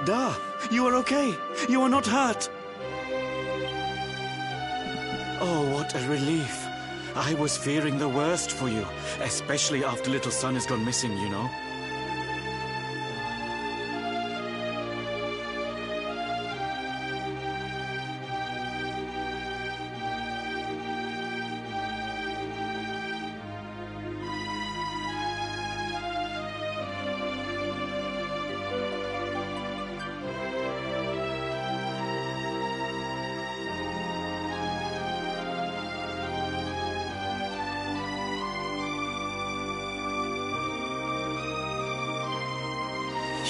Da, you are okay. You are not hurt. Oh, what a relief. I was fearing the worst for you, especially after little son has gone missing, you know.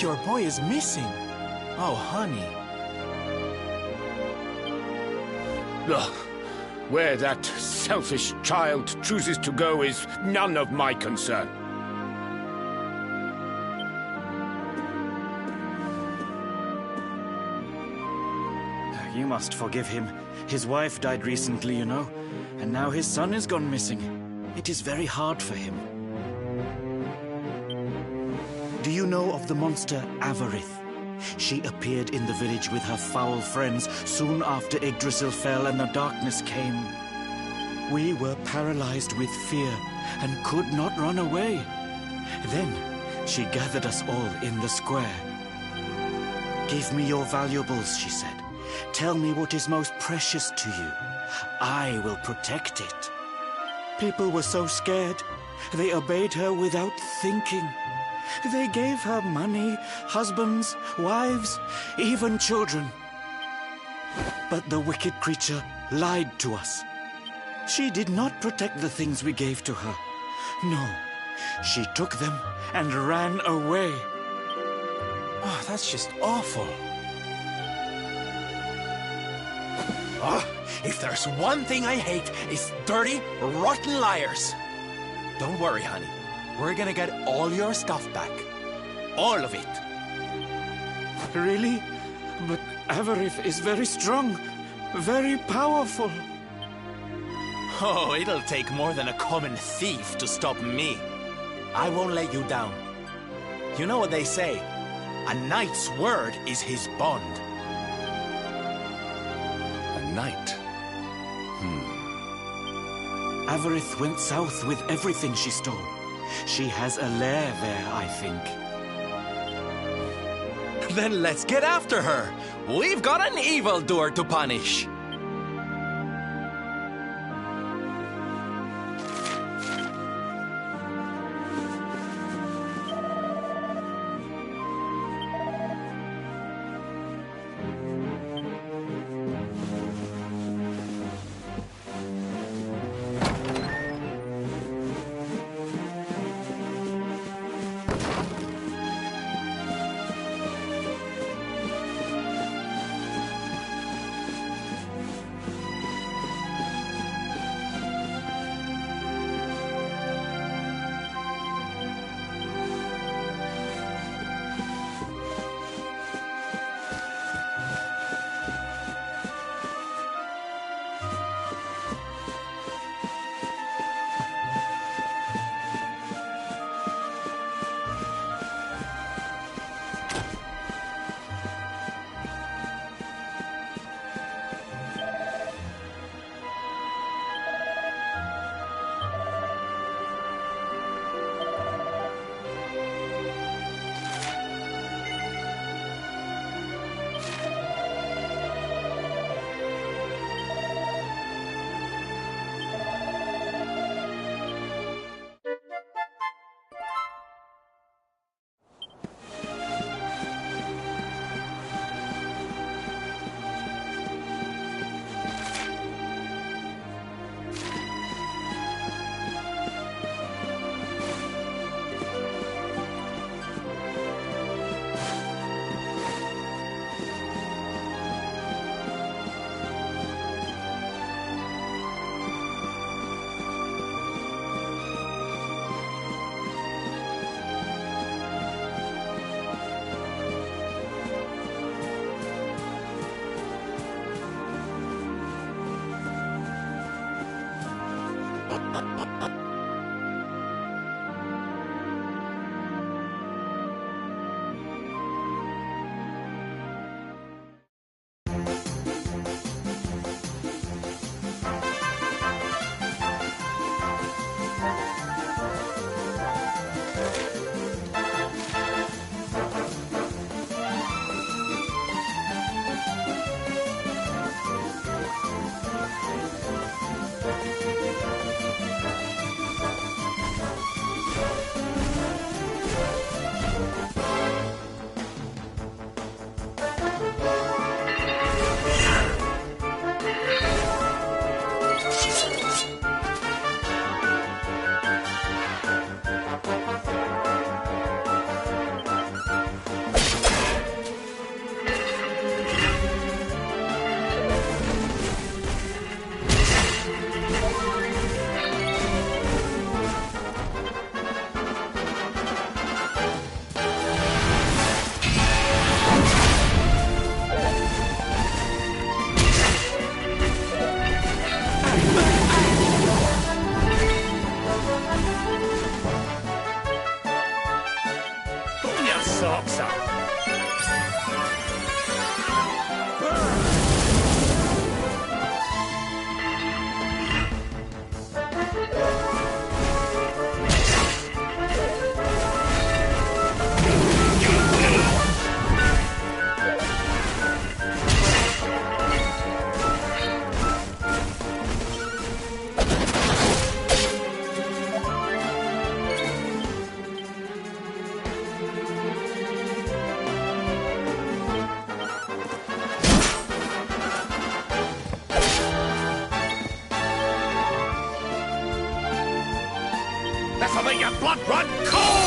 Your boy is missing. Oh, honey. Ugh. Where that selfish child chooses to go is none of my concern. You must forgive him. His wife died recently, you know, and now his son is gone missing. It is very hard for him. Do you know of the monster Avarith? She appeared in the village with her foul friends soon after Yggdrasil fell and the darkness came. We were paralyzed with fear and could not run away. Then she gathered us all in the square. "Give me your valuables," she said. "Tell me what is most precious to you. I will protect it." People were so scared. They obeyed her without thinking. They gave her money, husbands, wives, even children. But the wicked creature lied to us. She did not protect the things we gave to her. No, she took them and ran away. Oh, that's just awful. Oh, if there's one thing I hate, it's dirty, rotten liars. Don't worry, honey. We're gonna get all your stuff back. All of it. Really? But Avarith is very strong, very powerful. Oh, it'll take more than a common thief to stop me. I won't let you down. You know what they say? A knight's word is his bond. A knight? Avarith went south with everything she stole. She has a lair there, I think. Then let's get after her. We've got an evildoer to punish. your blood run cold!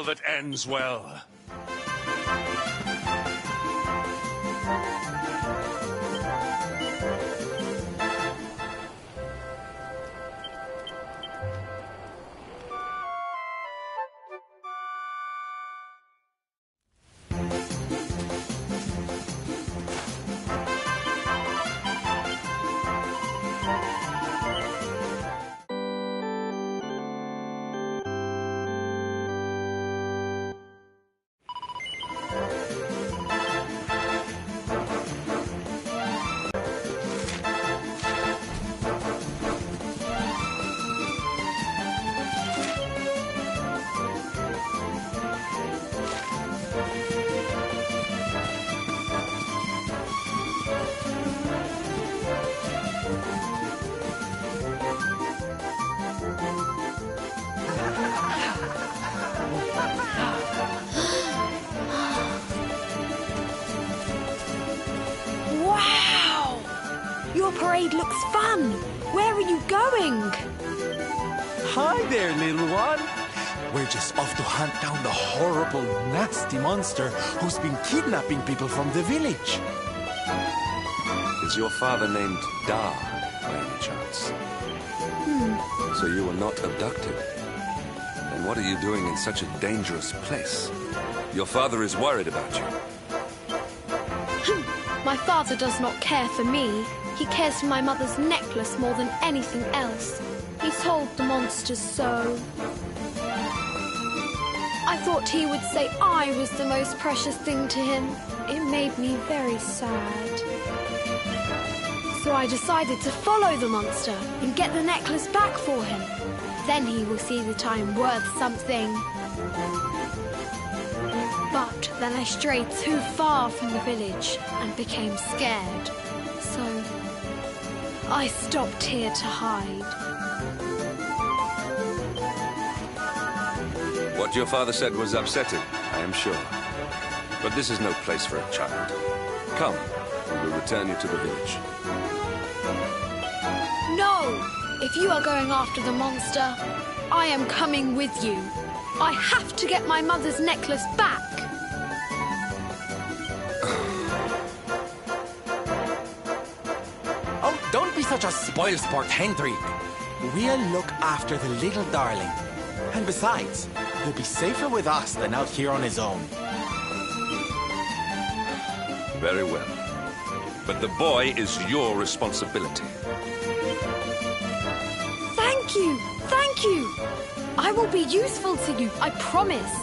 that ends well. Wow! Your parade looks fun. Where are you going? Hi there, little one. We're just off to hunt down the horrible, nasty monster who's been kidnapping people from the village. Is your father named Da, by any chance? So you were not abducted? And what are you doing in such a dangerous place? Your father is worried about you. My father does not care for me. He cares for my mother's necklace more than anything else. He told the monsters so. I thought he would say I was the most precious thing to him. It made me very sad. So I decided to follow the monster and get the necklace back for him. Then he will see that I am worth something. But then I strayed too far from the village and became scared. So I stopped here to hide. What your father said was upsetting, I am sure. But this is no place for a child. Come, we will return you to the village. No! If you are going after the monster, I am coming with you. I have to get my mother's necklace back. Oh, don't be such a spoilsport, Hendrik. We'll look after the little darling. And besides, he'll be safer with us than out here on his own. Very well. But the boy is your responsibility. Thank you! Thank you! I will be useful to you, I promise.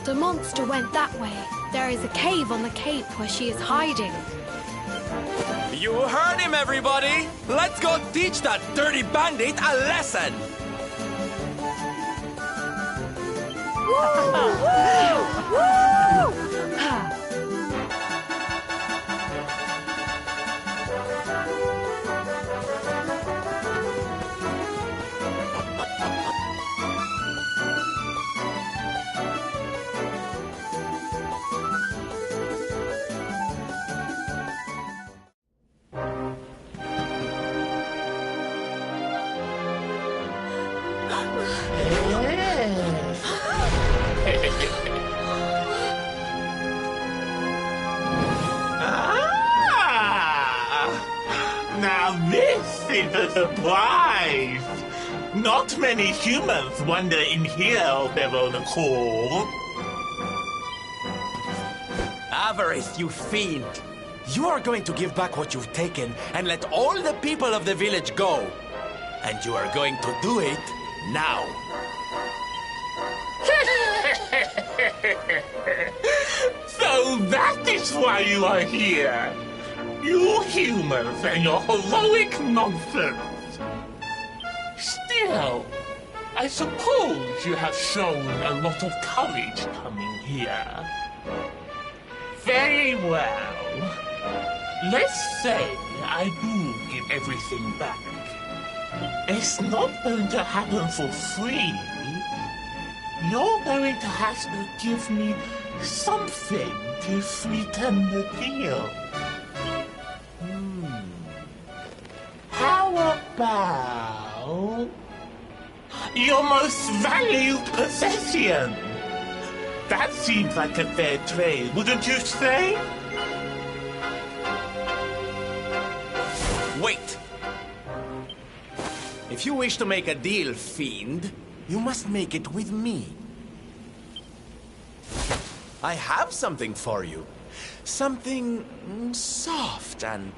The monster went that way. There is a cave on the cape where she is hiding. You heard him, everybody! Let's go teach that dirty bandit a lesson! Woo! Woo! Woo! Now this is a surprise! Not many humans wander in here of their own accord. Avarice, you fiend! You are going to give back what you've taken and let all the people of the village go. And you are going to do it now. So that is why you are here! You humans and your heroic nonsense! Still, I suppose you have shown a lot of courage coming here. Very well. Let's say I do give everything back. It's not going to happen for free. You're going to have to give me something to sweeten the deal. How about your most valued possession? That seems like a fair trade, wouldn't you say? Wait! If you wish to make a deal, fiend, you must make it with me. I have something for you. Something soft and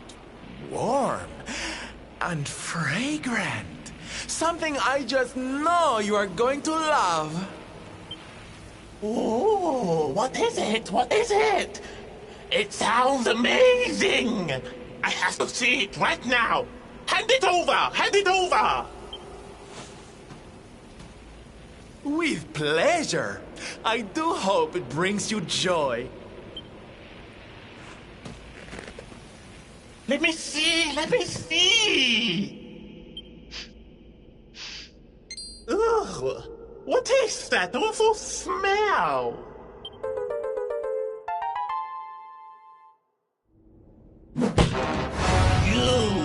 warm and fragrant. Something I just know you are going to love. Oh, what is it? What is it? It sounds amazing! I have to see it right now. Hand it over! Hand it over! With pleasure. I do hope it brings you joy. Let me see! Let me see! Ugh! What is that awful smell? You!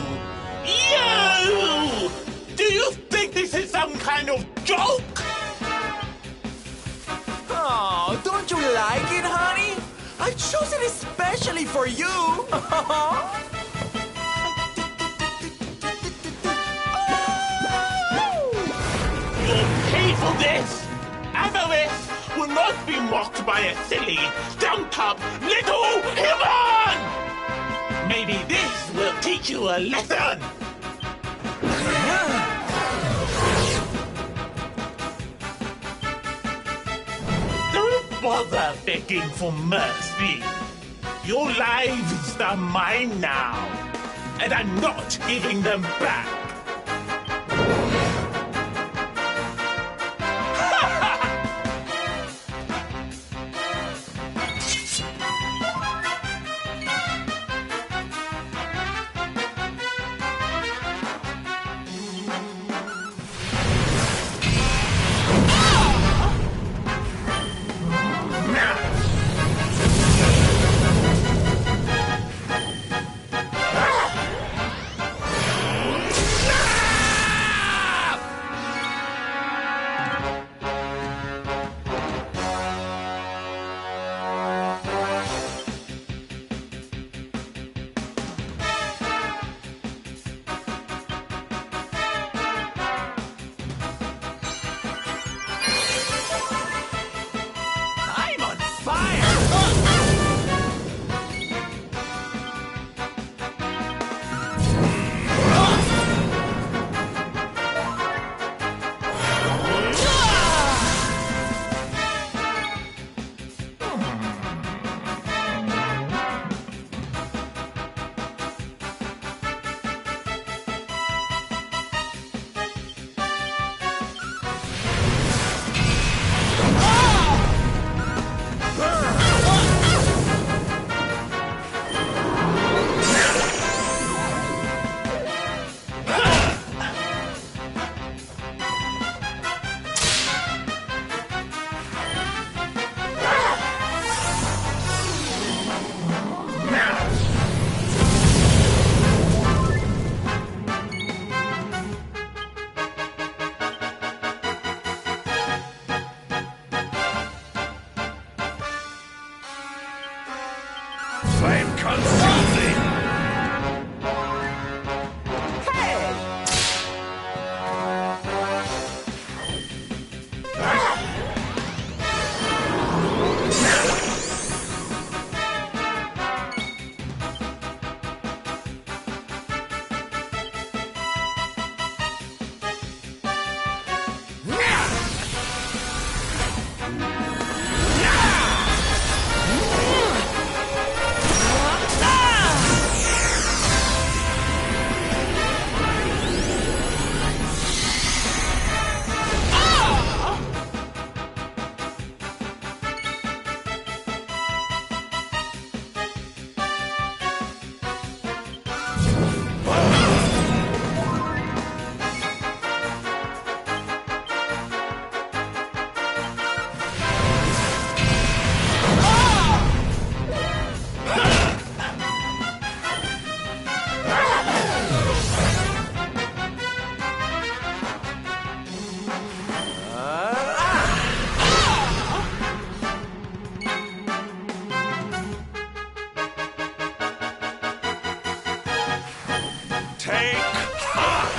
Do you think this is some kind of joke? Oh, don't you like it, honey? I chose it especially for you. You'll pay for this! Avarice will not be mocked by a silly, stumped-up little human! Maybe this will teach you a lesson! Don't bother begging for mercy. Your lives are mine now, and I'm not giving them back. Take heart!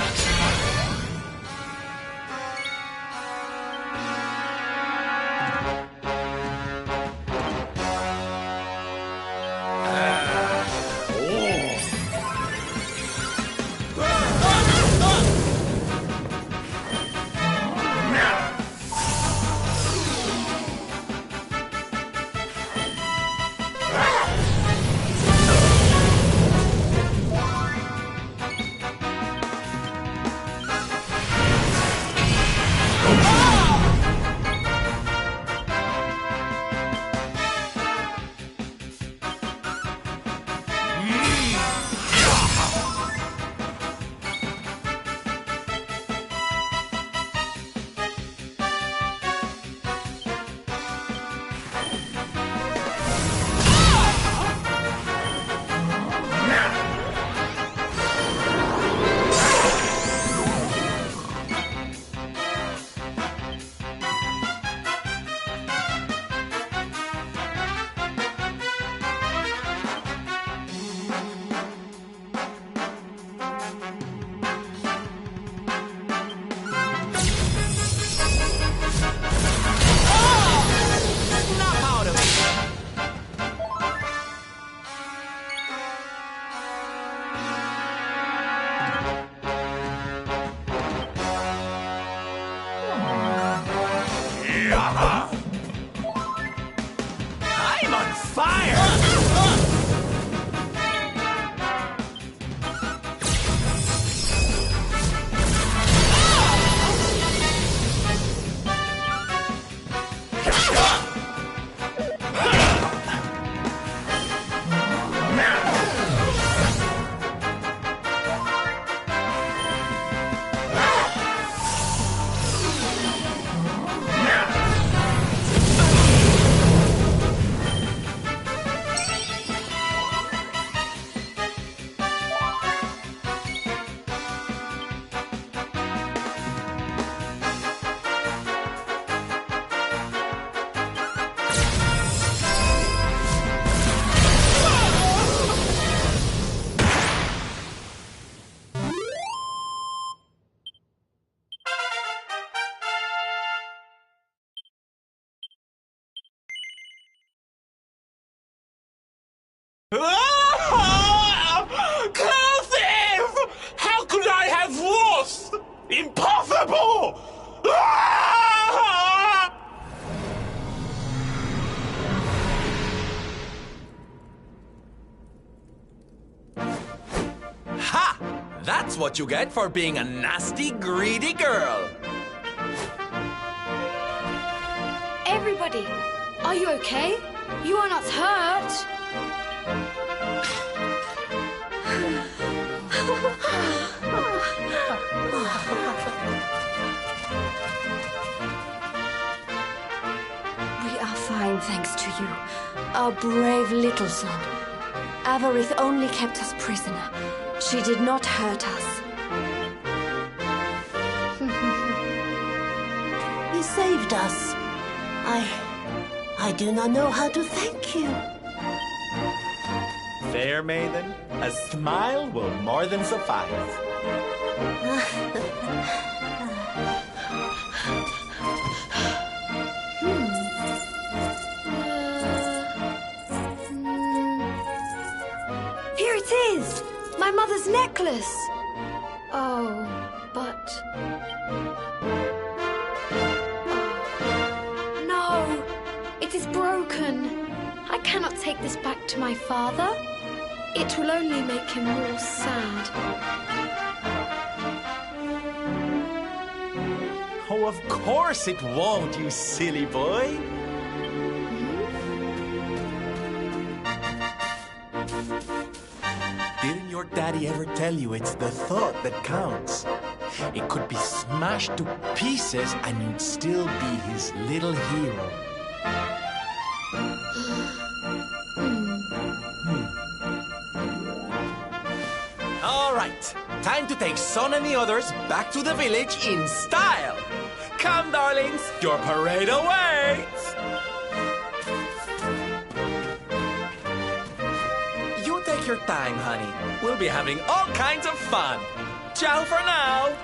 I'm on fire! Cursive! How could I have lost? Impossible! Ha! That's what you get for being a nasty, greedy girl. Everybody, are you okay? You are not hurt. We are fine, thanks to you, our brave little son. Avarith only kept us prisoner. She did not hurt us. You saved us. I do not know how to thank you. Fair maiden, a smile will more than suffice. Here it is! My mother's necklace! Oh, but... Oh, no! It is broken! I cannot take this back to my father. It will only make him more sad. Oh, of course it won't, you silly boy. Didn't your daddy ever tell you it's the thought that counts? It could be smashed to pieces and you'd still be his little hero. All right, time to take Son and the others back to the village in style. Come, darlings, your parade awaits. You take your time, honey. We'll be having all kinds of fun. Ciao for now.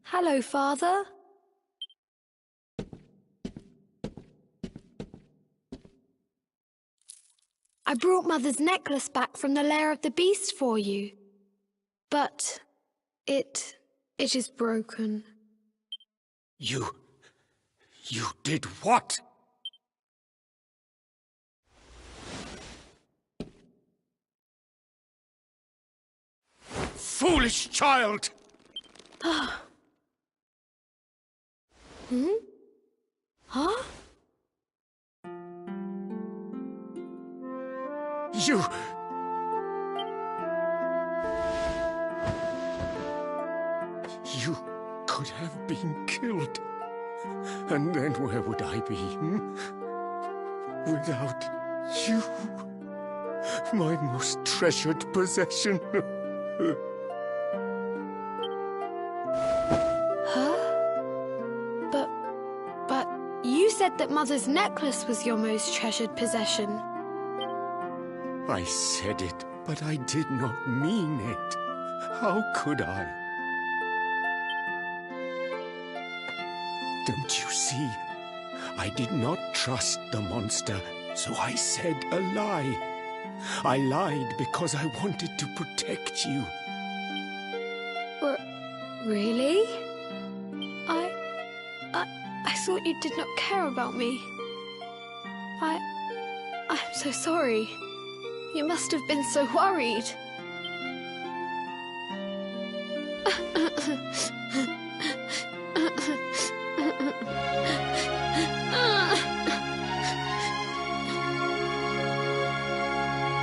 Hello, Father. I brought Mother's necklace back from the lair of the beast for you. But it is broken. You did what? Foolish child! Hmm? Huh? You could have been killed. And then where would I be, without you? My most treasured possession. Huh? But you said that Mother's necklace was your most treasured possession. I said it, but I did not mean it. How could I? Don't you see? I did not trust the monster, so I said a lie. I lied because I wanted to protect you. Really? I thought you did not care about me. I'm so sorry. You must have been so worried.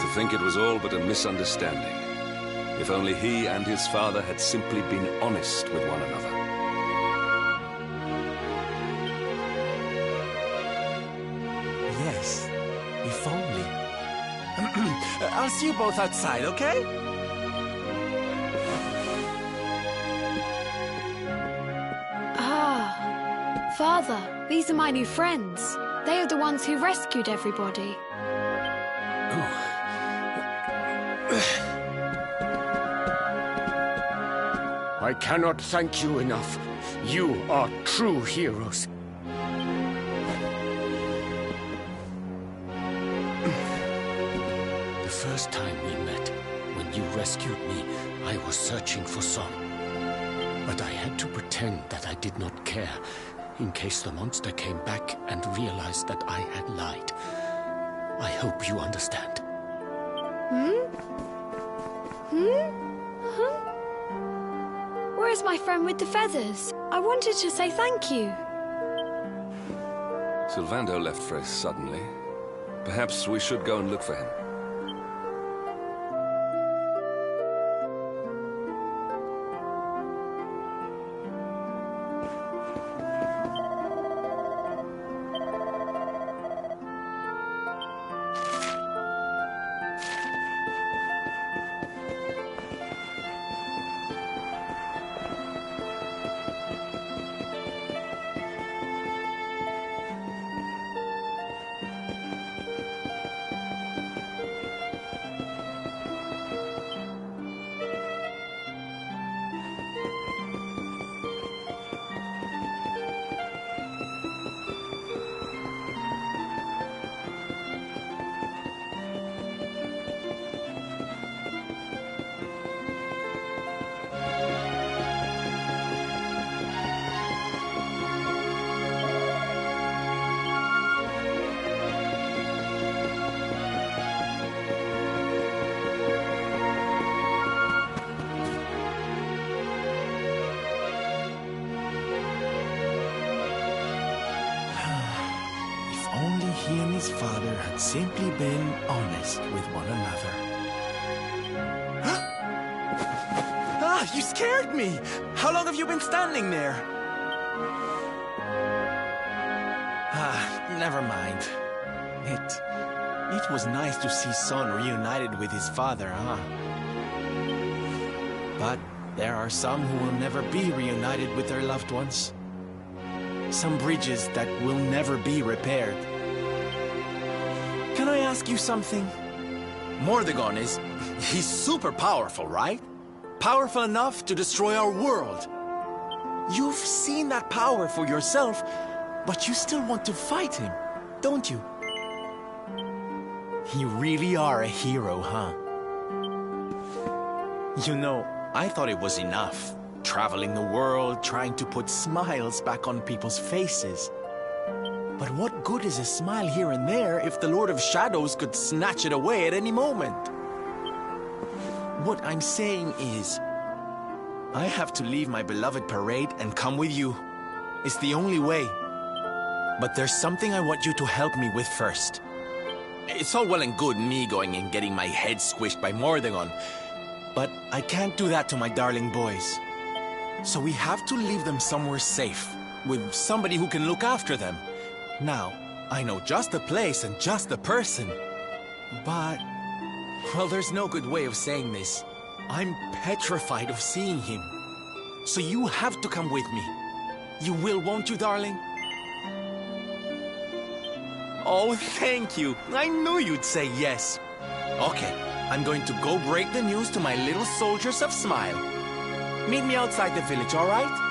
To think it was all but a misunderstanding. If only he and his father had simply been honest with one another. Yes, if only. I'll see you both outside, okay? Ah, Father, these are my new friends. They are the ones who rescued everybody. I cannot thank you enough. You are true heroes. The first time we met, when you rescued me, I was searching for Son. But I had to pretend that I did not care, in case the monster came back and realized that I had lied. I hope you understand. Where's my friend with the feathers? I wanted to say thank you. Sylvando left very suddenly. Perhaps we should go and look for him. Only he and his father had simply been honest with one another. Ah, you scared me! How long have you been standing there? Ah, never mind. It was nice to see Son reunited with his father, huh? But there are some who will never be reunited with their loved ones. Some bridges that will never be repaired. Can I ask you something? Mordegon is... he's super powerful, right? Powerful enough to destroy our world. You've seen that power for yourself, but you still want to fight him, don't you? You really are a hero, huh? You know, I thought it was enough. Traveling the world, trying to put smiles back on people's faces. But what good is a smile here and there if the Lord of Shadows could snatch it away at any moment? What I'm saying is, I have to leave my beloved parade and come with you. It's the only way. But there's something I want you to help me with first. It's all well and good me going and getting my head squished by Mordegon, but I can't do that to my darling boys. So we have to leave them somewhere safe, with somebody who can look after them. Now, I know just the place and just the person, but... well, there's no good way of saying this. I'm petrified of seeing him. So you have to come with me. You will, won't you, darling? Oh, thank you. I knew you'd say yes. Okay, I'm going to go break the news to my little soldiers of Smile. Meet me outside the village, all right?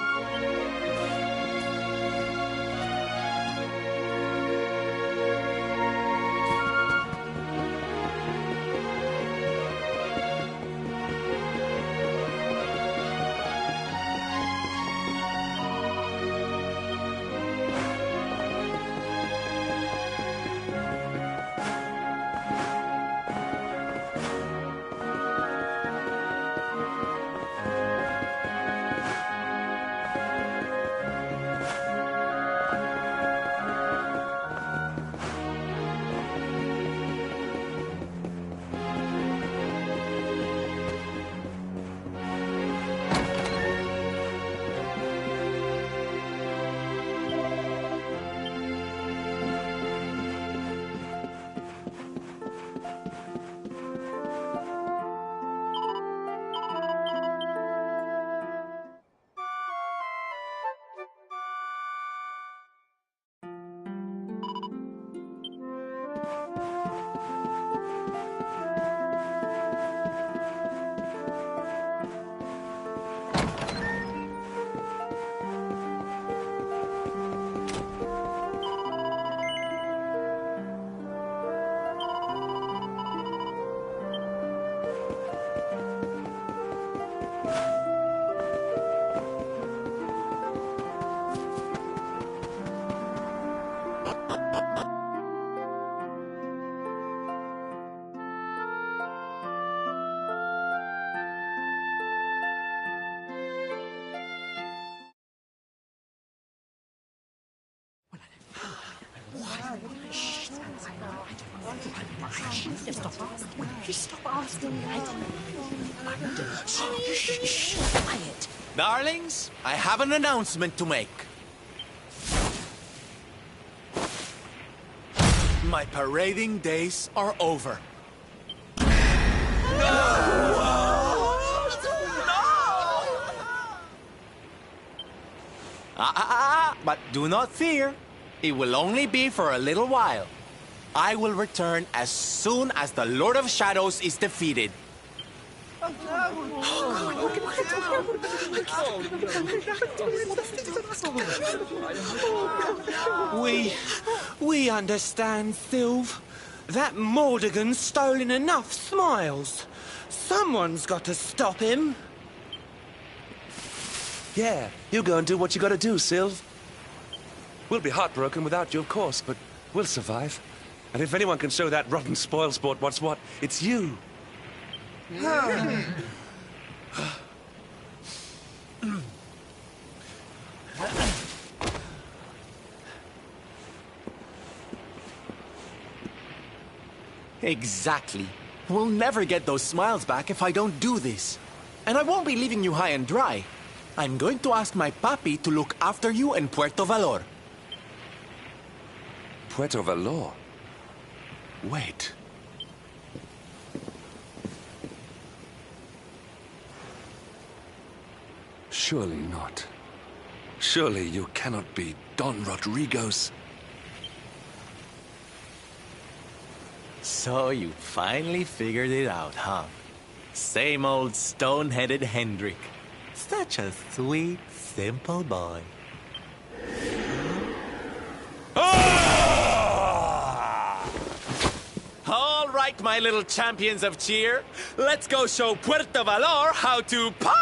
Quiet. Darlings, I have an announcement to make. My parading days are over. But do not fear. It will only be for a little while. I will return as soon as the Lord of Shadows is defeated. We understand, Sylve. That Mordegon's stolen enough smiles. Someone's got to stop him. Yeah, you go and do what you gotta do, Sylve. We'll be heartbroken without you, of course, but we'll survive. And if anyone can show that rotten spoilsport what's what, it's you. Exactly. We'll never get those smiles back if I don't do this. And I won't be leaving you high and dry. I'm going to ask my papi to look after you in Puerto Valor. Puerto Valor? Wait. Surely not. Surely you cannot be Don Rodrigo's... So you finally figured it out, huh? Same old stone-headed Hendrik. Such a sweet, simple boy. All right, my little champions of cheer. Let's go show Puerto Valor how to party!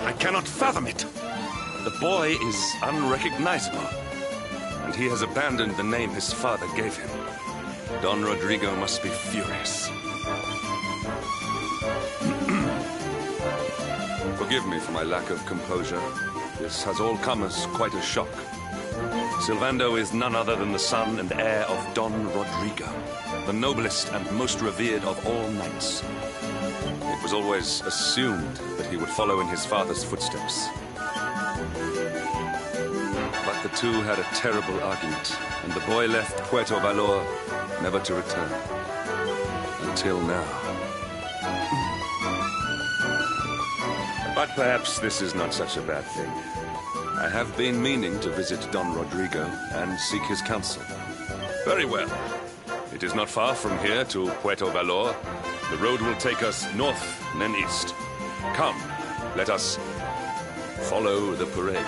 I cannot fathom it. The boy is unrecognizable, and he has abandoned the name his father gave him. Don Rodrigo must be furious. Forgive me for my lack of composure. This has all come as quite a shock. Sylvando is none other than the son and heir of Don Rodrigo, the noblest and most revered of all knights. It was always assumed that he would follow in his father's footsteps. But the two had a terrible argument, and the boy left Puerto Valor never to return. Until now. But perhaps this is not such a bad thing. I have been meaning to visit Don Rodrigo and seek his counsel. Very well. It is not far from here to Puerto Valor. The road will take us north and then east. Come, let us follow the parade.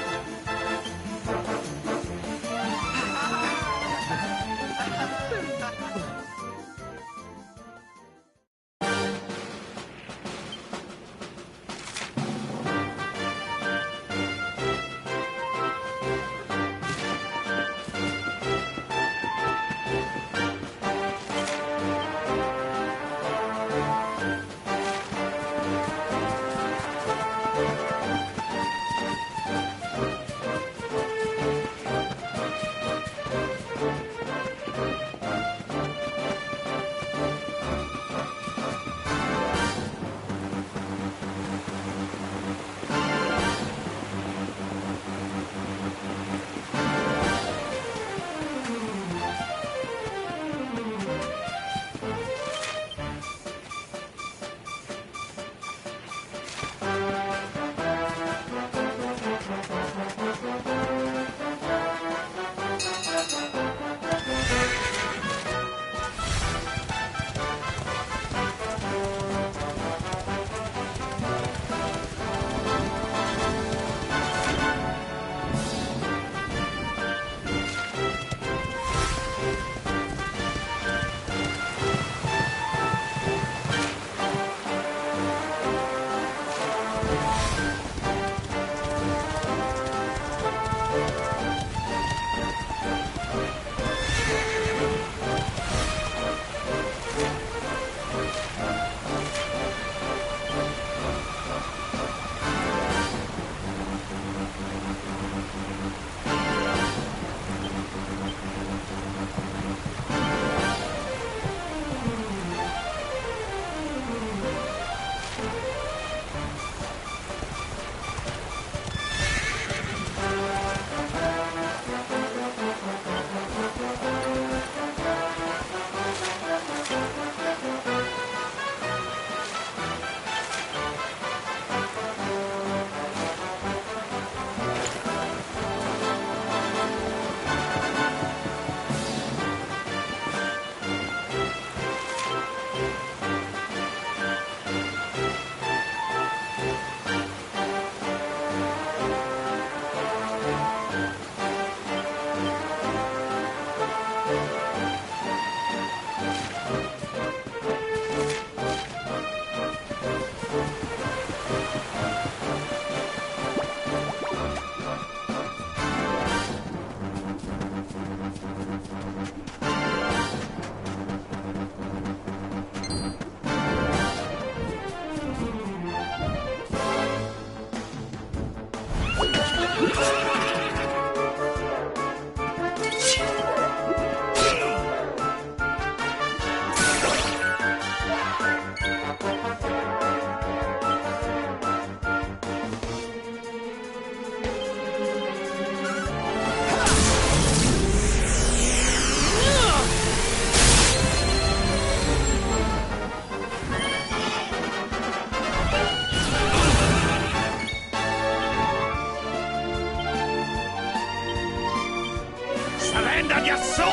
surrender your soul!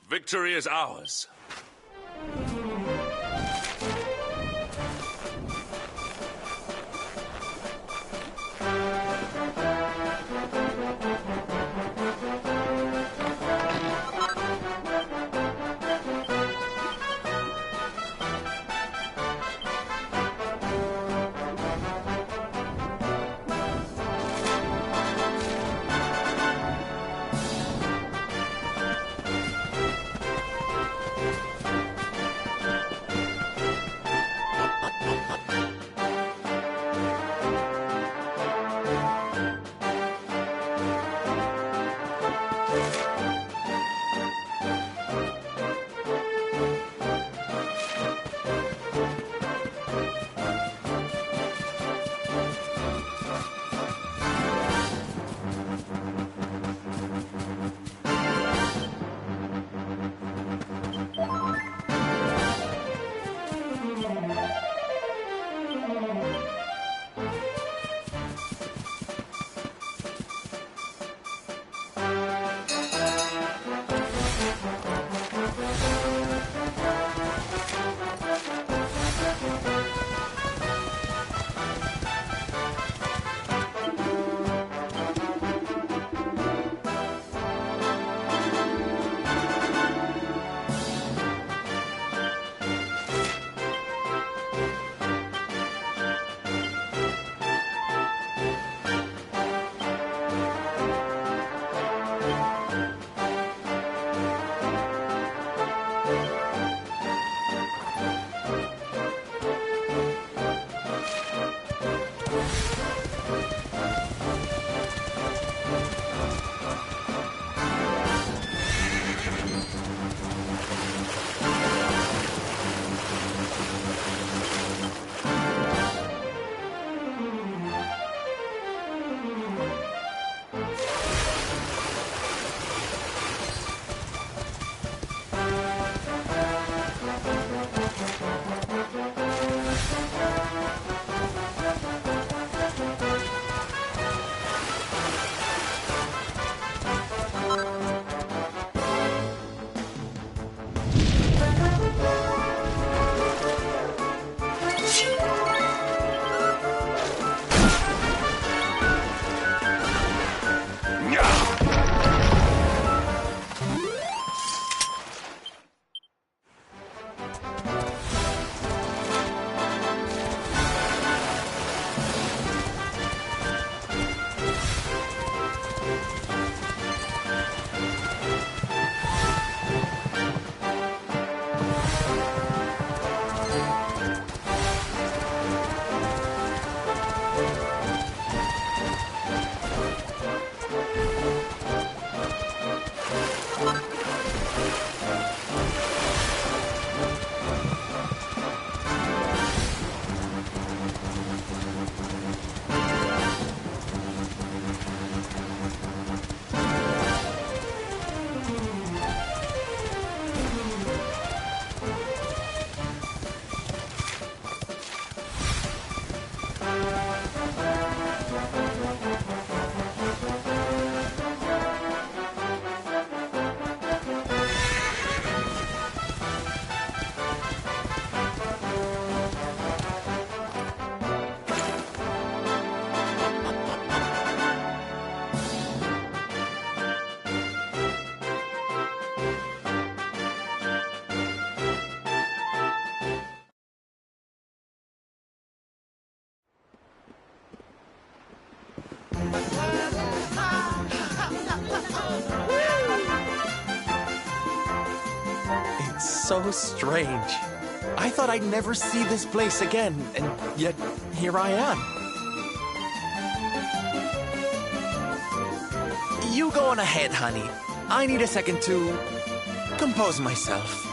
Victory is ours. So strange. I thought I'd never see this place again, and yet here I am. You go on ahead, honey. I need a second to compose myself.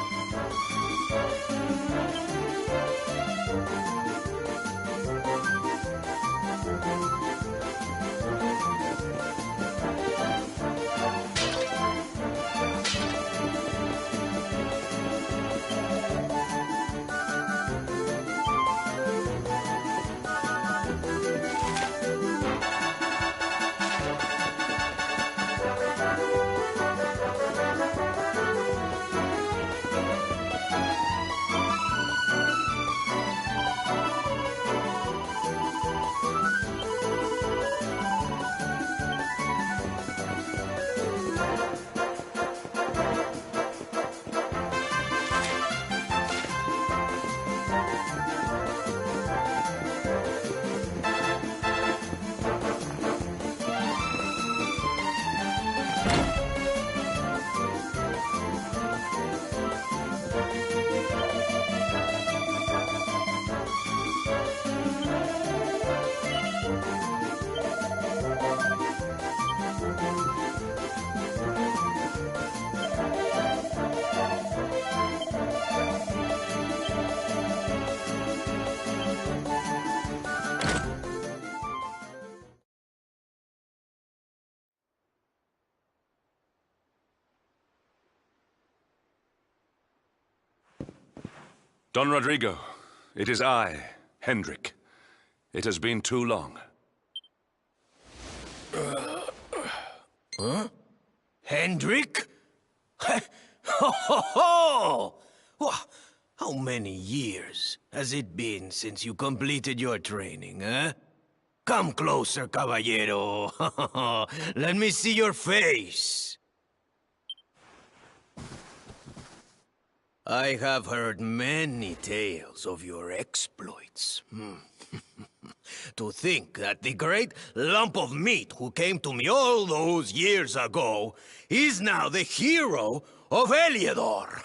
Don Rodrigo, it is I, Hendrik. It has been too long. Huh? Hendrik? Ho ho ho! How many years has it been since you completed your training, huh? Come closer, caballero. Let me see your face. I have heard many tales of your exploits. To think that the great lump of meat who came to me all those years ago is now the hero of Heliodor.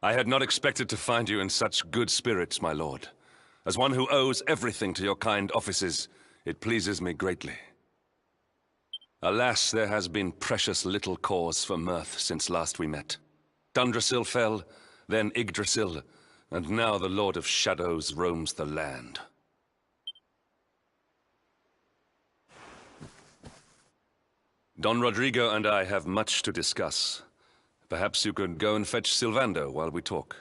I had not expected to find you in such good spirits, my lord. As one who owes everything to your kind offices, it pleases me greatly. Alas, there has been precious little cause for mirth since last we met. Dundrasil fell, then Yggdrasil, and now the Lord of Shadows roams the land. Don Rodrigo and I have much to discuss. Perhaps you could go and fetch Sylvando while we talk.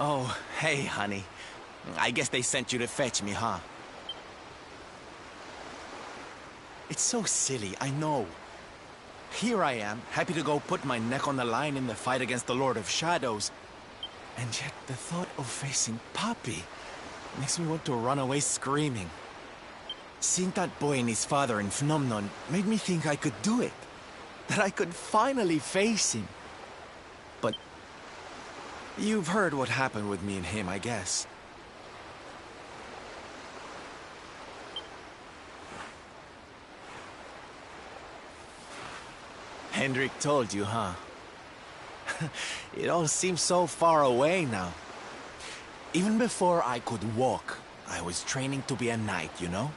Oh, hey, honey. I guess they sent you to fetch me, huh? It's so silly, I know. Here I am, happy to go put my neck on the line in the fight against the Lord of Shadows. And yet the thought of facing Papi makes me want to run away screaming. Seeing that boy and his father in Phenomenon made me think I could do it. That I could finally face him. But you've heard what happened with me and him, I guess. Hendrik told you, huh? It all seems so far away now. Even before I could walk, I was training to be a knight, you know?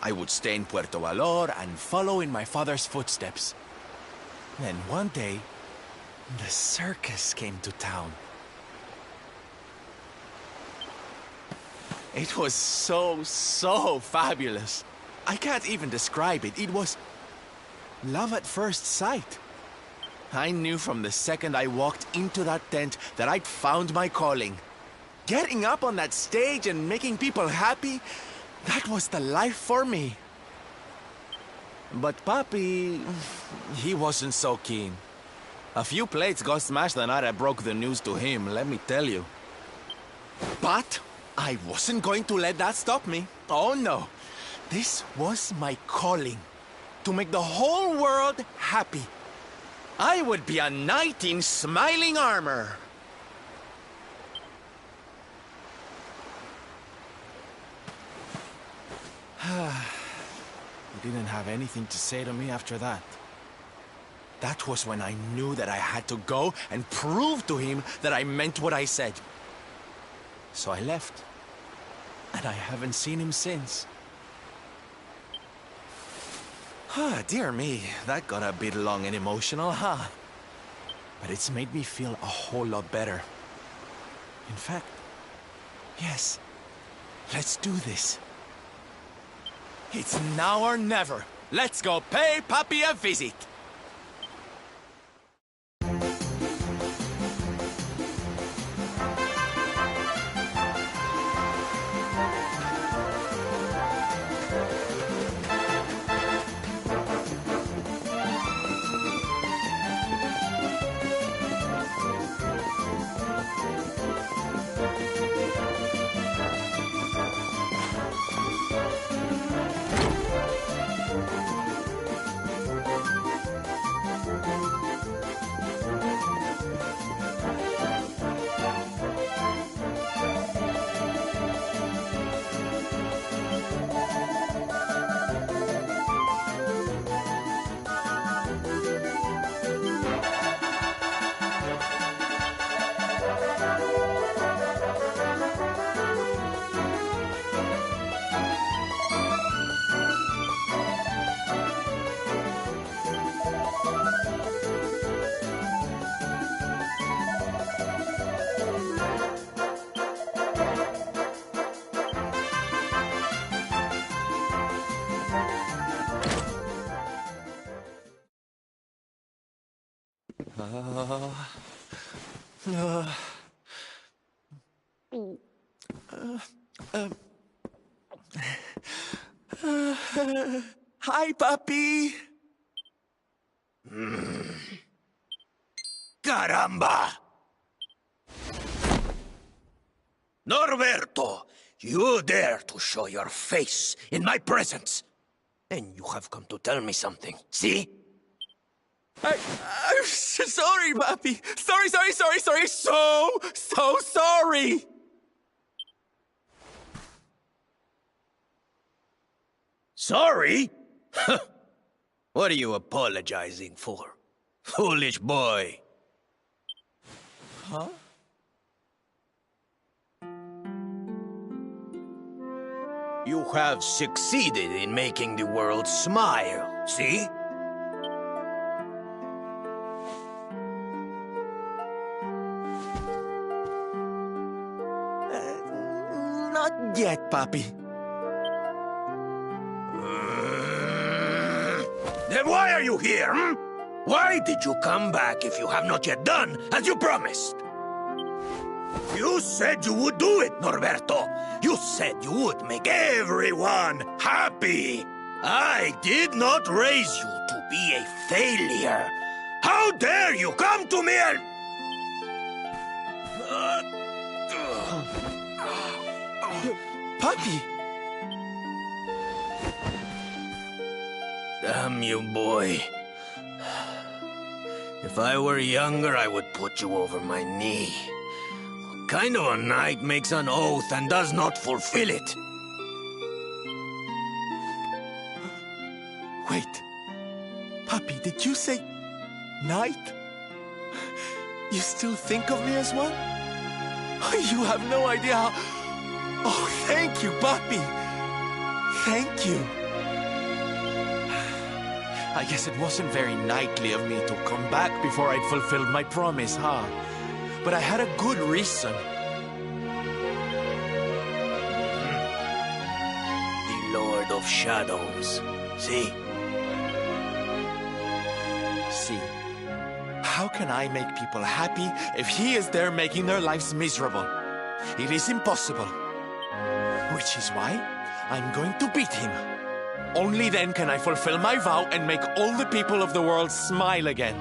I would stay in Puerto Valor and follow in my father's footsteps. Then one day, the circus came to town. It was so fabulous. I can't even describe it. It was love at first sight. I knew from the second I walked into that tent that I'd found my calling. Getting up on that stage and making people happy, that was the life for me. But Papi, he wasn't so keen. A few plates got smashed the night I broke the news to him, let me tell you. But I wasn't going to let that stop me. Oh no. This was my calling. To make the whole world happy. I would be a knight in smiling armor. He didn't have anything to say to me after that. That was when I knew that I had to go and prove to him that I meant what I said. So I left. And I haven't seen him since. Ah, dear me, that got a bit long and emotional, huh? But it's made me feel a whole lot better. In fact, yes, let's do this. It's now or never. Let's go pay Papi a visit. Hi, Papi. Caramba! Norberto, you dare to show your face in my presence. And you have come to tell me something, see? I'm sorry, Papi. Sorry. So sorry. Sorry? What are you apologizing for? Foolish boy. Huh? You have succeeded in making the world smile, see? Not yet, Papi. Then why are you here, hmm? Why did you come back if you have not yet done as you promised? You said you would do it, Norberto. You said you would make everyone happy. I did not raise you to be a failure. How dare you come to me and... Papi! Damn you, boy. If I were younger, I would put you over my knee. What kind of a knight makes an oath and does not fulfill it? Wait. Papi, did you say... knight? You still think of me as one? You have no idea how... Oh, thank you, Papi. Thank you. I guess it wasn't very knightly of me to come back before I'd fulfilled my promise, huh? But I had a good reason. The Lord of Shadows. See? See? How can I make people happy if he is there making their lives miserable? It is impossible. Which is why I'm going to beat him. Only then can I fulfill my vow and make all the people of the world smile again.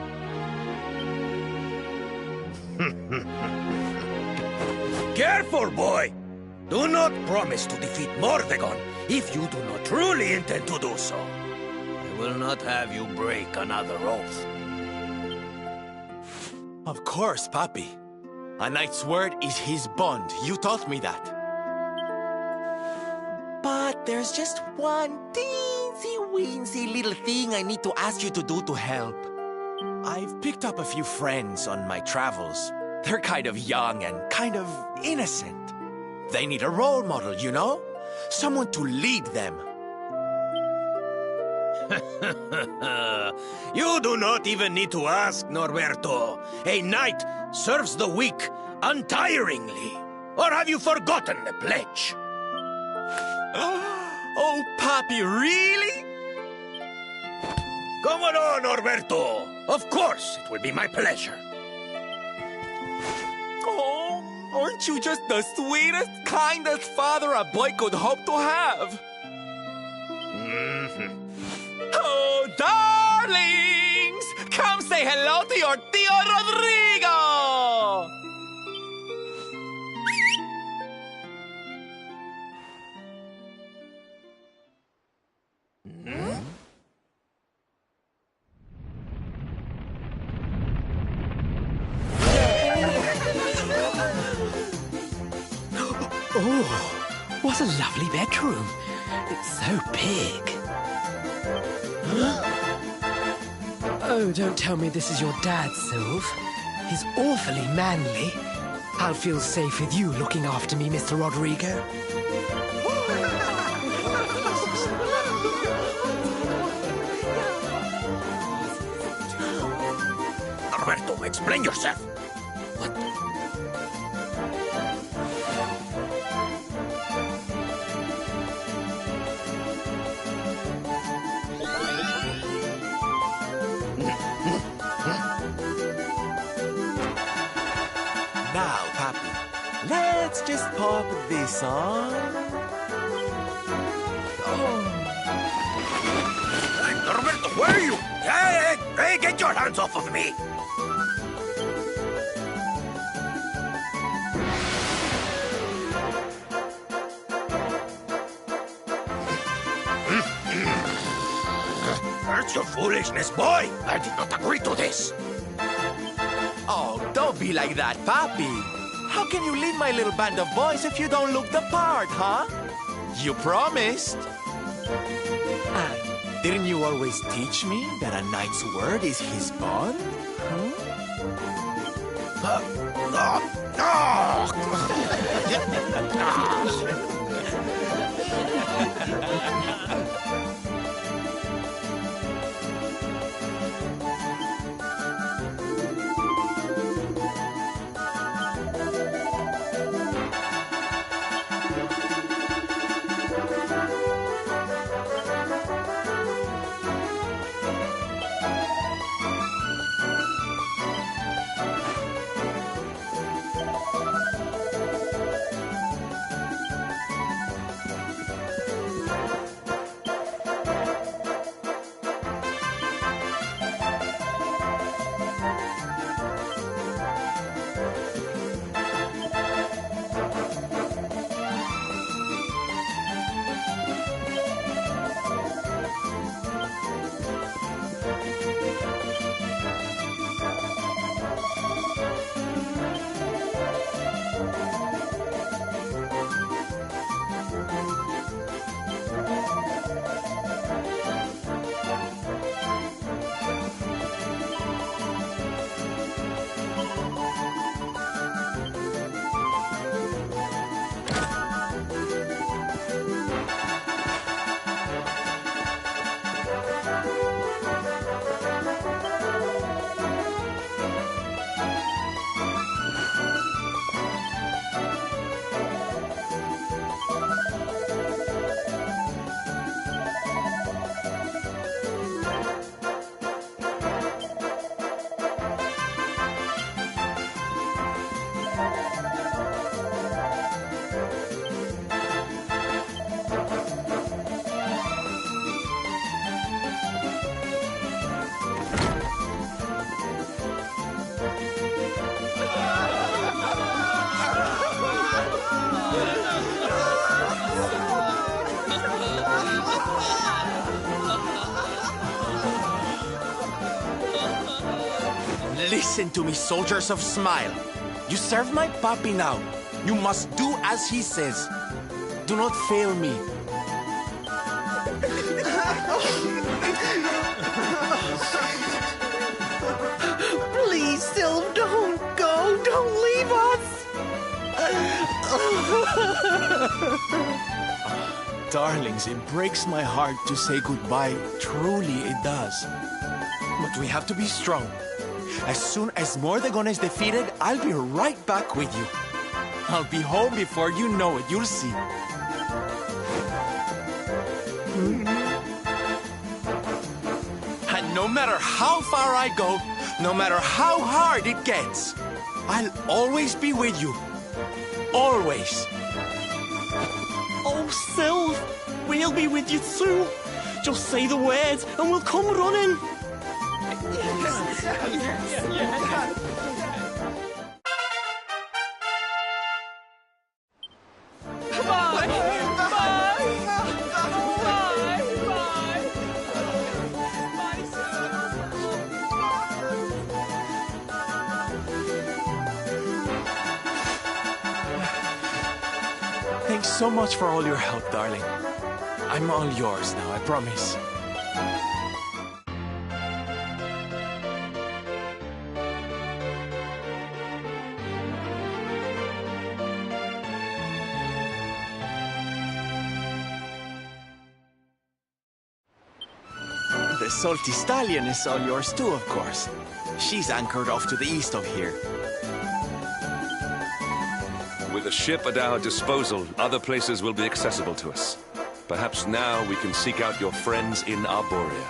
Careful, boy! Do not promise to defeat Mordegon if you do not truly intend to do so. I will not have you break another oath. Of course, Papi. A knight's word is his bond. You taught me that. But there's just one teensy-weensy little thing I need to ask you to do to help. I've picked up a few friends on my travels. They're kind of young and kind of innocent. They need a role model, you know? Someone to lead them. You do not even need to ask, Norberto. A knight serves the weak untiringly. Or have you forgotten the pledge? Oh, Papi, really? Come on, Norberto. Of course, it will be my pleasure. Oh, aren't you just the sweetest, kindest father a boy could hope to have? Oh, darlings! Come say hello to your Tío Rodrigo! Oh, what a lovely bedroom. It's so big. Oh, don't tell me this is your dad, Sylve. He's awfully manly. I'll feel safe with you looking after me, Mr. Rodrigo. Norberto, explain yourself. What? Now, Papi, let's just pop this on. Hey, Norberto, where are you? Hey, get your hands off of me! That's your foolishness, boy! I did not agree to this! Oh, don't be like that, Papi. How can you lead my little band of boys if you don't look the part, huh? You promised. And didn't you always teach me that a knight's word is his bond? Listen to me, soldiers of Smile. You serve my papi now. You must do as he says. Do not fail me. Darlings, it breaks my heart to say goodbye. Truly, it does. But we have to be strong. As soon as Mordegon is defeated, I'll be right back with you. I'll be home before you know it. You'll see. And no matter how far I go, no matter how hard it gets, I'll always be with you. Always. Oh, Sylve, we'll be with you too. Just say the words and we'll come running. Thanks so much for all your help, darling. I'm all yours now, I promise. The salty stallion is all yours too, of course. She's anchored off to the east of here. With a ship at our disposal, other places will be accessible to us. Perhaps now we can seek out your friends in Arborea.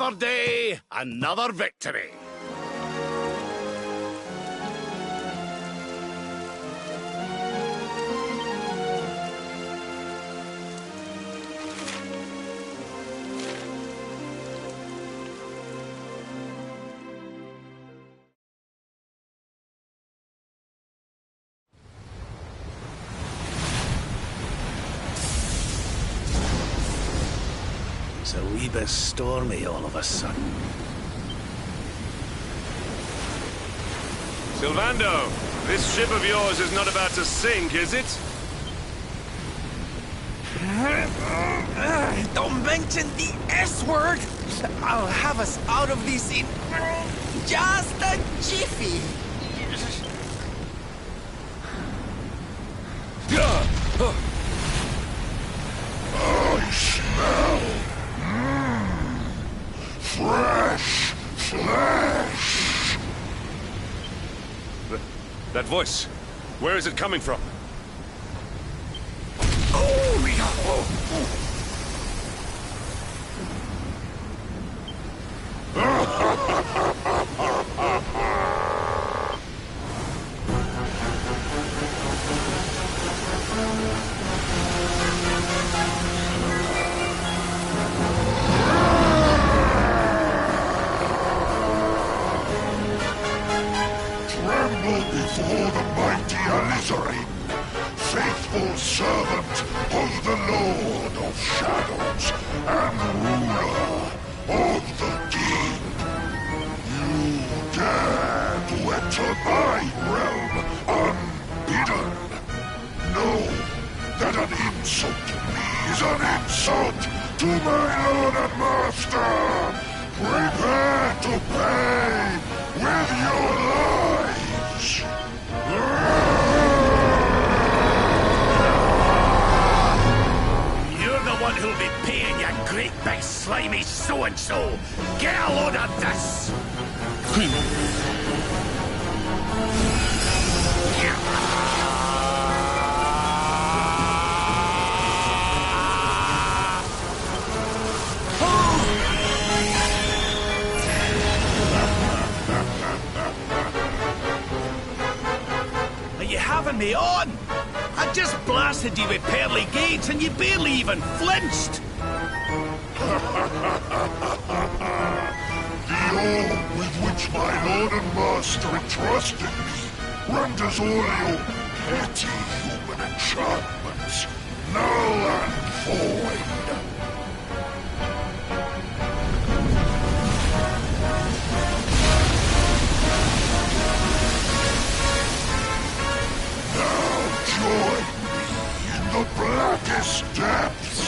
Another day, another victory. It's a wee bit stormy all of a sudden. Sylvando, this ship of yours is not about to sink, is it? Don't mention the S word! I'll have us out of this in just a jiffy. I smell fresh flesh. That voice, where is it coming from? Oh, yeah. Tremble before the mighty Alizarin, faithful servant of the Lord of Shadows and ruler of the deep. You dare to enter my realm unbidden. Know that an insult to me is an insult to my lord and master. Prepare to pay with your lives. You're the one who'll be paying, you great big slimy so-and-so. Get a load of this! Are you having me on? I just blasted you with pearly gates and you barely even flinched. The awe with which my lord and master entrusted me renders all your petty human enchantments null and void. Now join me in the blackest depths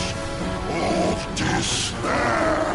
of despair.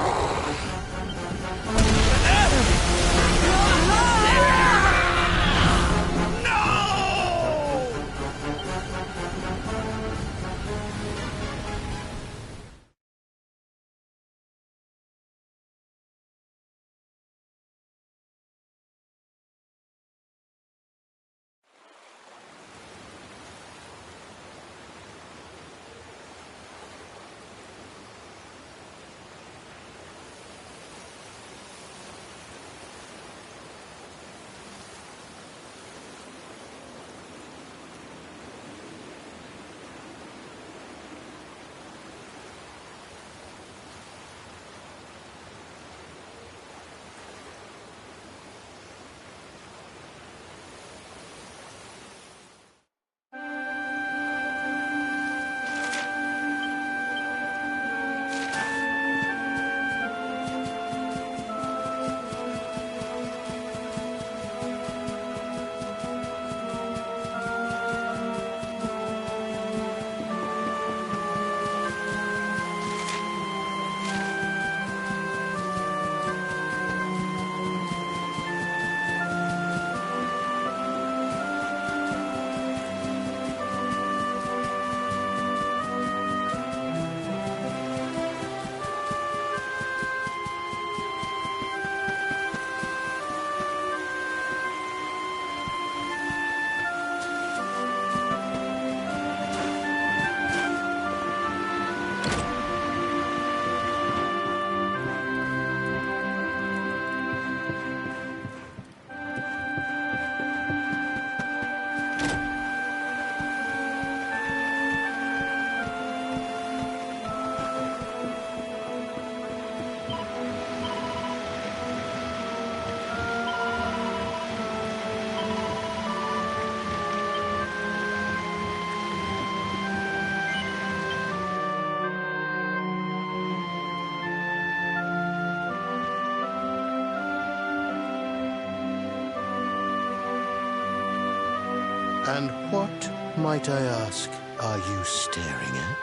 And what, might I ask, are you staring at?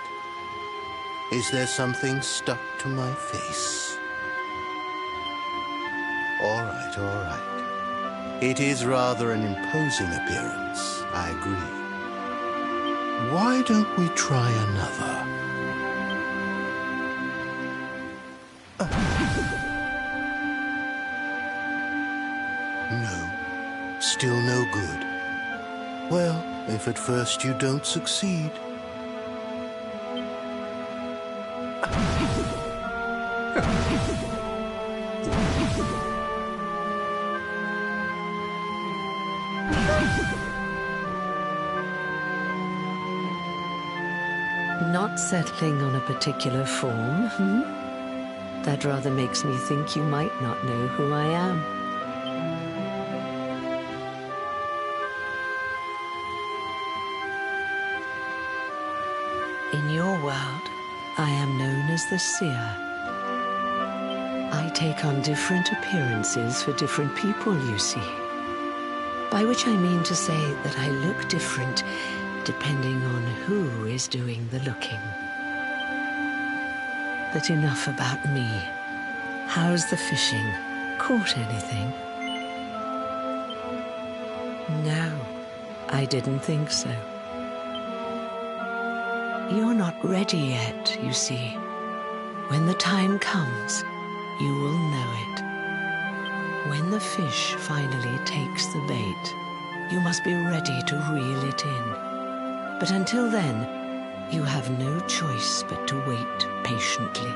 Is there something stuck to my face? All right, all right. It is rather an imposing appearance, I agree. Why don't we try another? No, still no good. Well, if at first you don't succeed. Not settling on a particular form, hmm? That rather makes me think you might not know who I am. In your world, I am known as the Seer. I take on different appearances for different people, you see. By which I mean to say that I look different depending on who is doing the looking. But enough about me. How's the fishing? Caught anything? No, I didn't think so. You're not ready yet, you see. When the time comes, you will know it. When the fish finally takes the bait, you must be ready to reel it in. But until then, you have no choice but to wait patiently.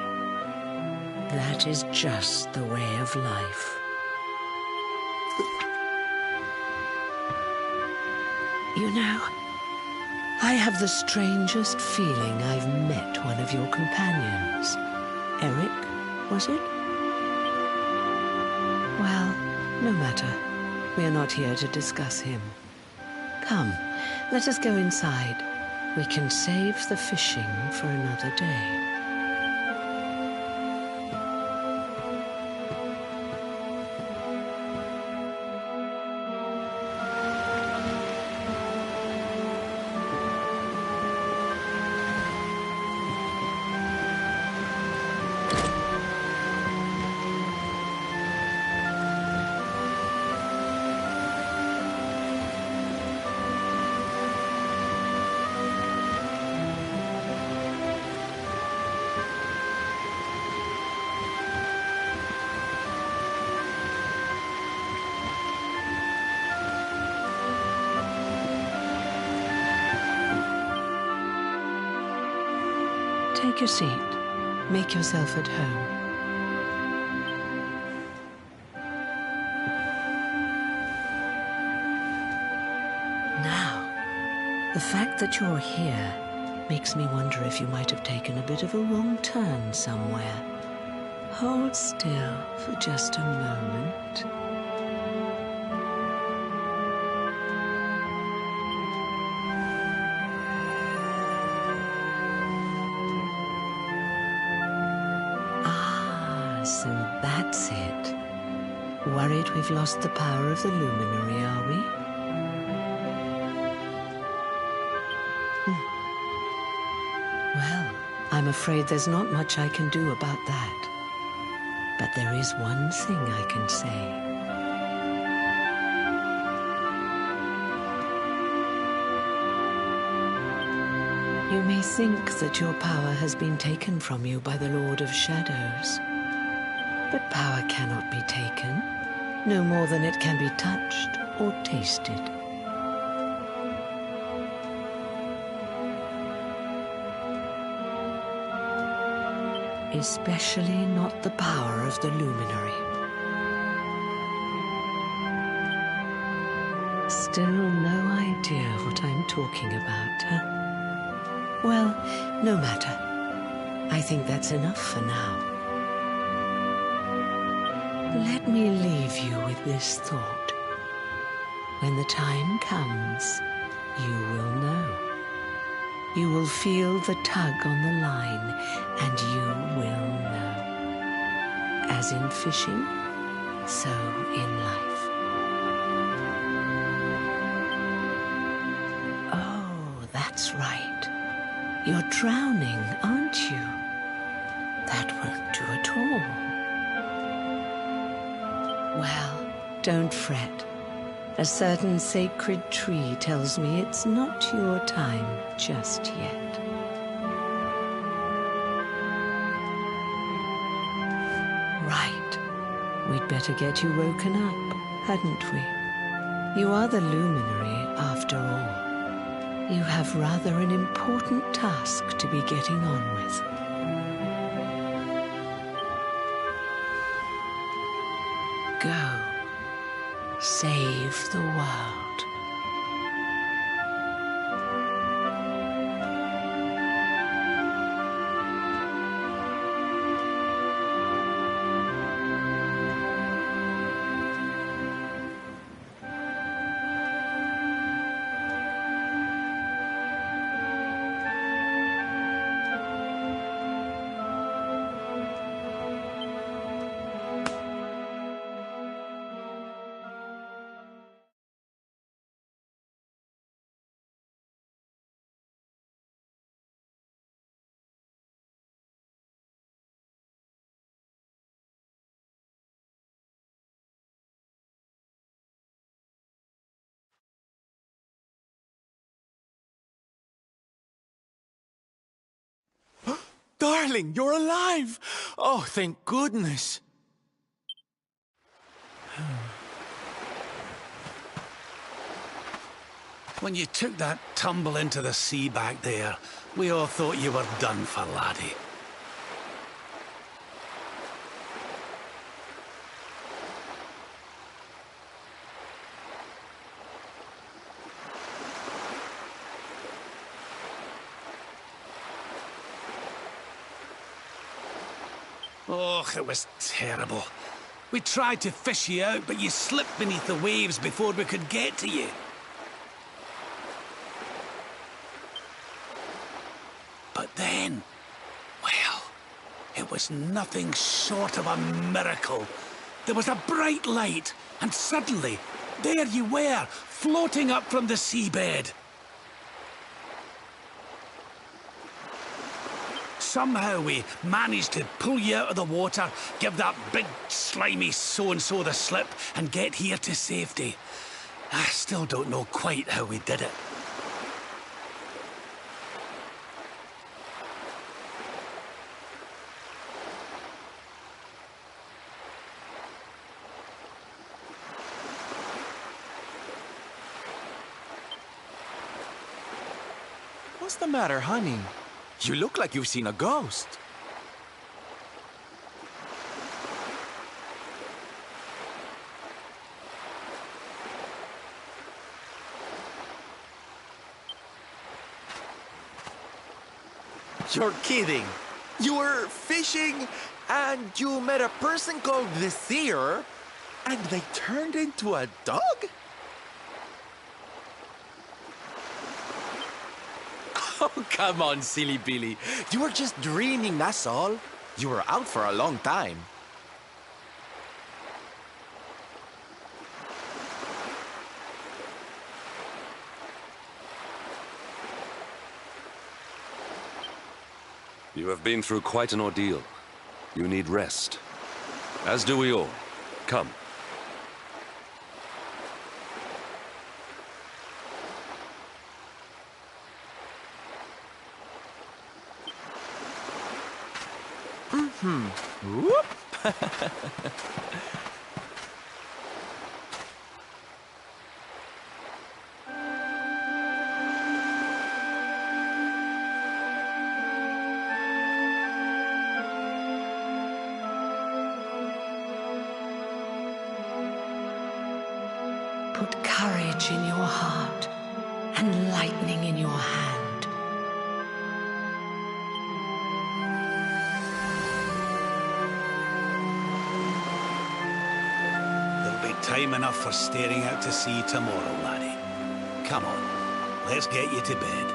That is just the way of life. You know, I have the strangest feeling I've met one of your companions. Eric, was it? Well, no matter. We are not here to discuss him. Come, let us go inside. We can save the fishing for another day. Take a seat. Make yourself at home. Now, the fact that you're here makes me wonder if you might have taken a bit of a wrong turn somewhere. Hold still for just a moment. So that's it. Worried we've lost the power of the luminary, are we? Well, I'm afraid there's not much I can do about that. But there is one thing I can say. You may think that your power has been taken from you by the Lord of Shadows. But power cannot be taken, no more than it can be touched or tasted. Especially not the power of the luminary. Still no idea what I'm talking about, huh? Well, no matter. I think that's enough for now. Let me leave you with this thought. When the time comes, you will know. You will feel the tug on the line, and you will know. As in fishing, so in life. That's right. You're drowning, aren't you? That won't do at all. Well, don't fret. A certain sacred tree tells me it's not your time just yet. Right. We'd better get you woken up, hadn't we? You are the luminary, after all. You have rather an important task to be getting on with. Go. Save the world. Darling, you're alive! Oh, thank goodness. When you took that tumble into the sea back there, we all thought you were done for, laddie. Oh, it was terrible. We tried to fish you out, but you slipped beneath the waves before we could get to you. But then, well, it was nothing short of a miracle. There was a bright light, and suddenly, there you were, floating up from the seabed. Somehow we managed to pull you out of the water, give that big, slimy so-and-so the slip, and get here to safety. I still don't know quite how we did it. What's the matter, honey? You look like you've seen a ghost. You're kidding. You were fishing and you met a person called the Seer and they turned into a dog? Oh, come on, silly Billy. You were just dreaming, that's all. You were out for a long time. You have been through quite an ordeal. You need rest. As do we all. Come. Whoop! Put courage in your heart and lightning in your hand. Time enough for staring out to sea tomorrow, laddie. Come on, let's get you to bed.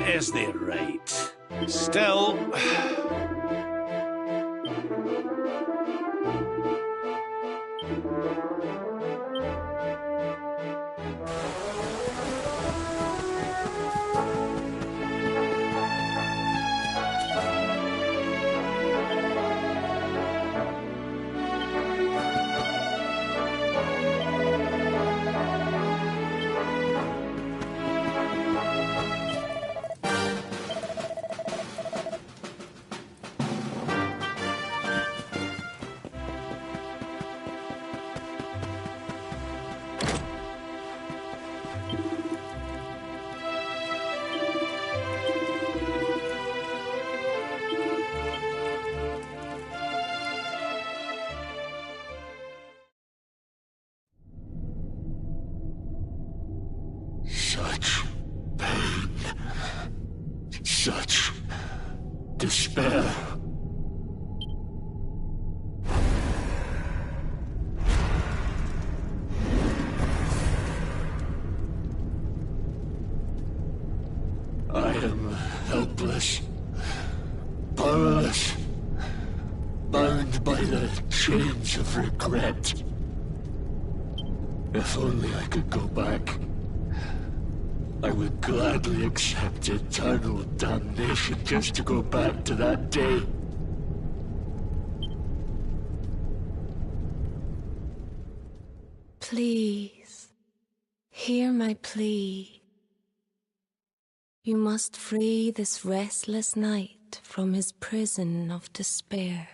Is they right? Still... Such pain. Such despair. I am helpless, powerless, bound by the chains of regret. If only I could go back, I would gladly accept eternal damnation just to go back to that day. Please, hear my plea. You must free this restless knight from his prison of despair.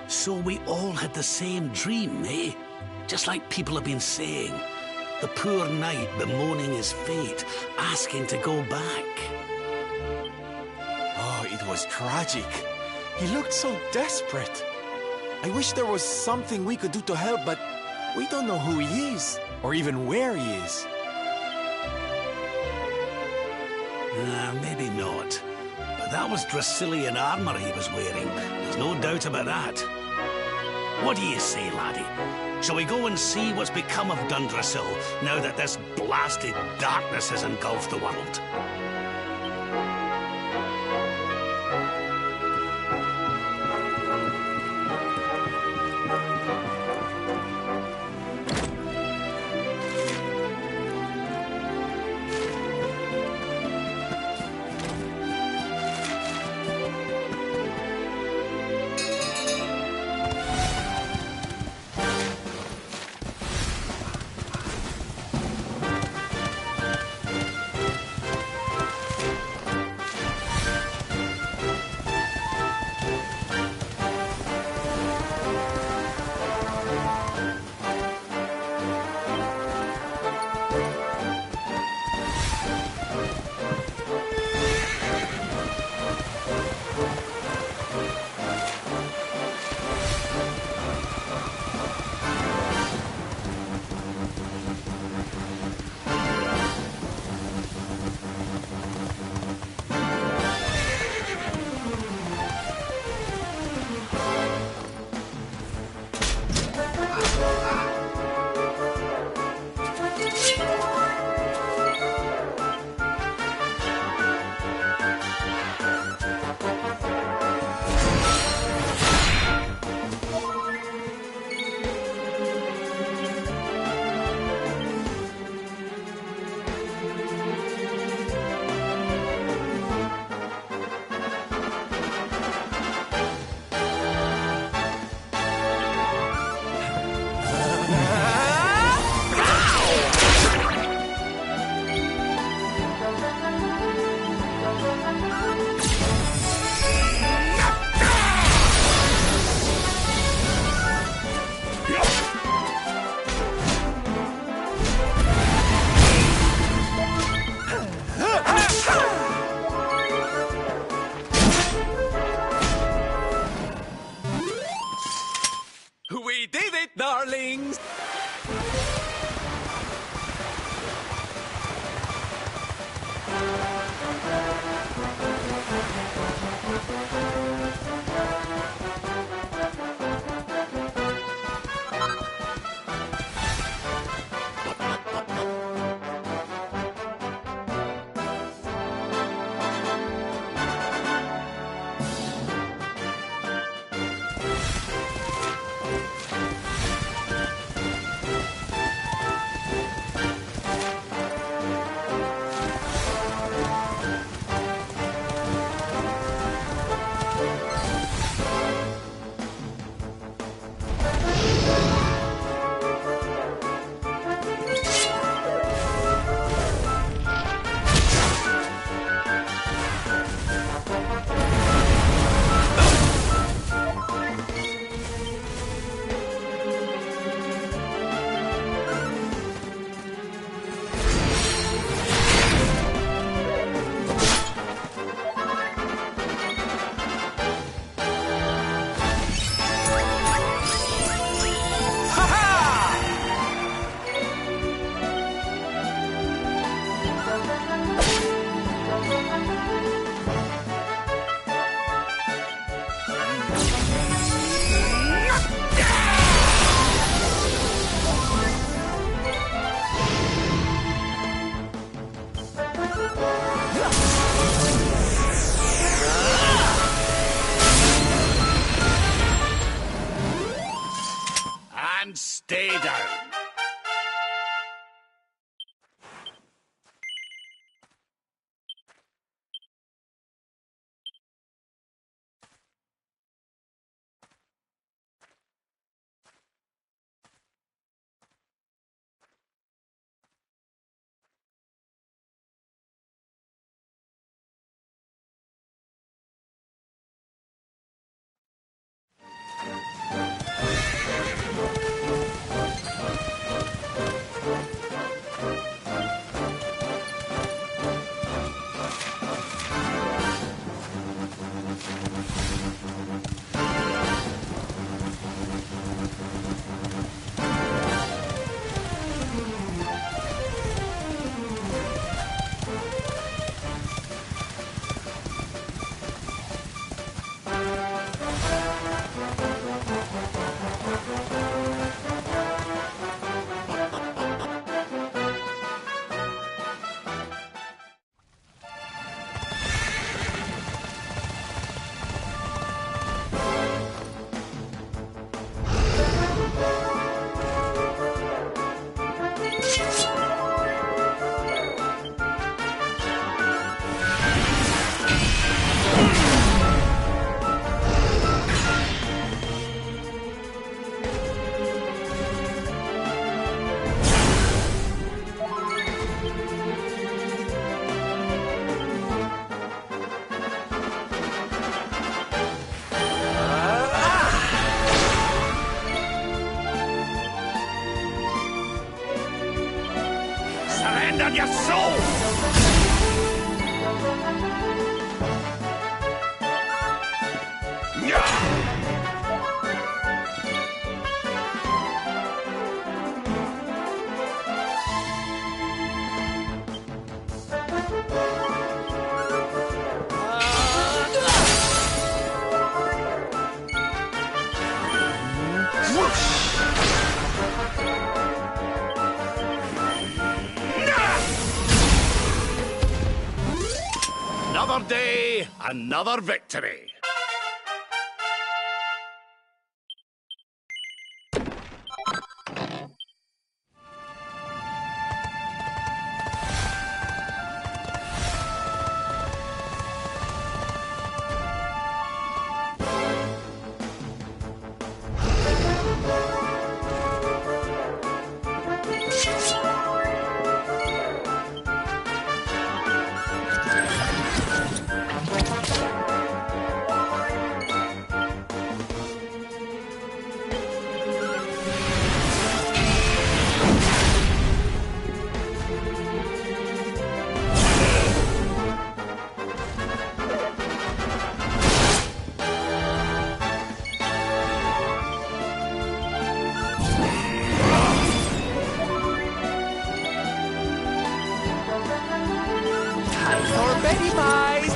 So we all had the same dream, eh? Just like people have been saying. The poor knight bemoaning his fate, asking to go back. Oh, it was tragic. He looked so desperate. I wish there was something we could do to help, but we don't know who he is, or even where he is. Maybe not. But that was Dracilian armor he was wearing. There's no doubt about that. What do you say, laddie? Shall we go and see what's become of Dundrasil now that this blasted darkness has engulfed the world? and stay down. Surrender your soul! Another day, another victory. Baby pies!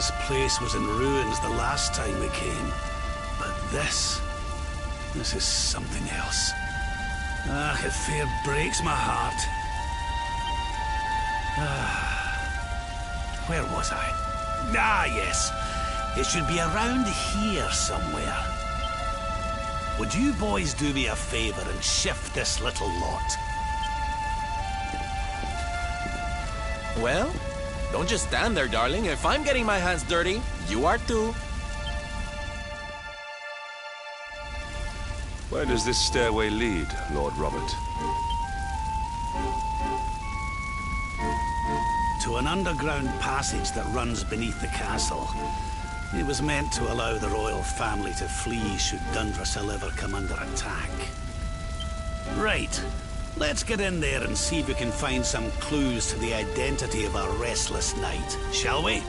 This place was in ruins the last time we came. But this is something else. Ah, it fair breaks my heart. Where was I? Ah, yes. It should be around here somewhere. Would you boys do me a favor and shift this little lot? Well, don't just stand there, darling. If I'm getting my hands dirty, you are too. Where does this stairway lead, Lord Robert? To an underground passage that runs beneath the castle. It was meant to allow the royal family to flee should Dundrasil ever come under attack. Right. Let's get in there and see if we can find some clues to the identity of our restless knight, shall we?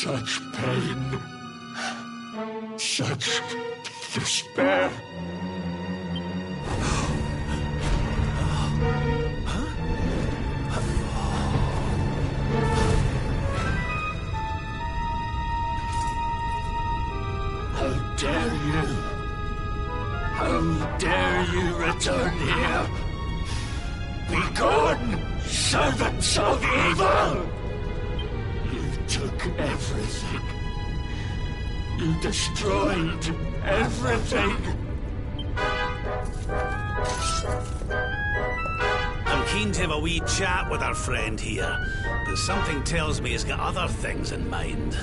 Such pain, such despair. How dare you? How dare you return here? Begone, servants of evil! Took everything. You destroyed everything. I'm keen to have a wee chat with our friend here, but something tells me he's got other things in mind.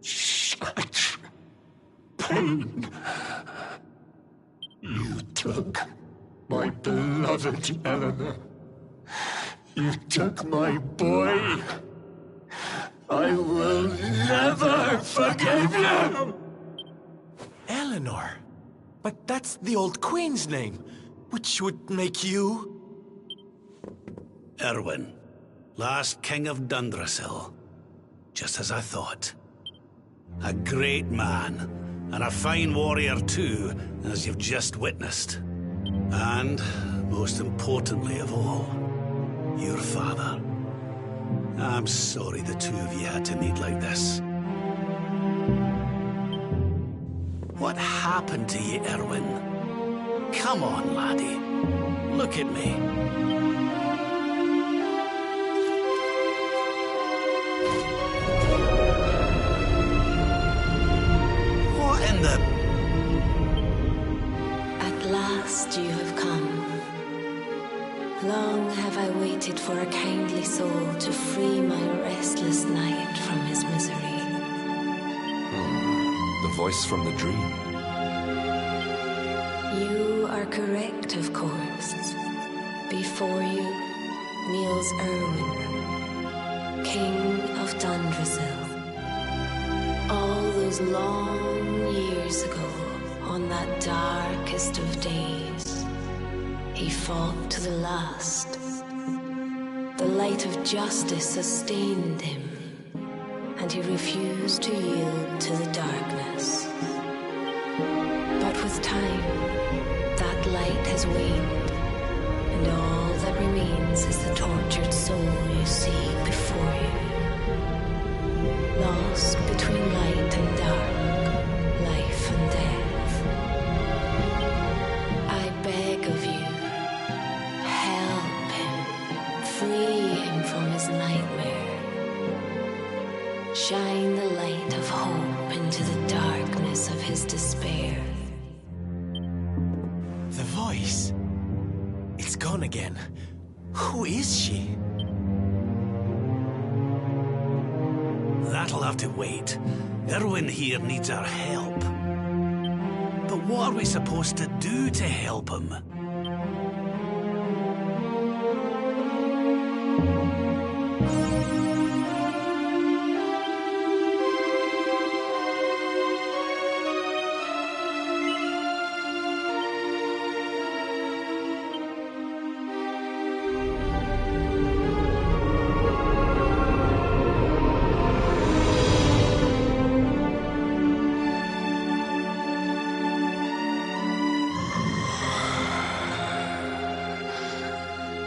Such pain. You took my beloved Eleanor. You took my boy. I will never forgive you! Eleanor? But that's the old queen's name, which would make you... Erwin, last king of Dundrasil. Just as I thought. A great man, and a fine warrior too, as you've just witnessed. And, most importantly of all, your father. I'm sorry the two of you had to meet like this. What happened to you, Erwin? Come on, laddie. Look at me. What in the... At last you have come. Long have I waited for a kindly soul to free my restless knight from his misery. The voice from the dream. You are correct, of course. Before you kneels Erwin, King of Dundrasil. All those long years ago, on that darkest of days, he fought to the last. The light of justice sustained him, and he refused to yield to the darkness. But with time, that light has waned, and all that remains is the tortured soul you see before you. Lost between light and dark, life and death. I beg of you, help him, free him from his nightmare. Shine the light of hope into the darkness of his despair. The voice. It's gone again. Who is she? That'll have to wait. Erwin here needs our help. But what are we supposed to do to help him?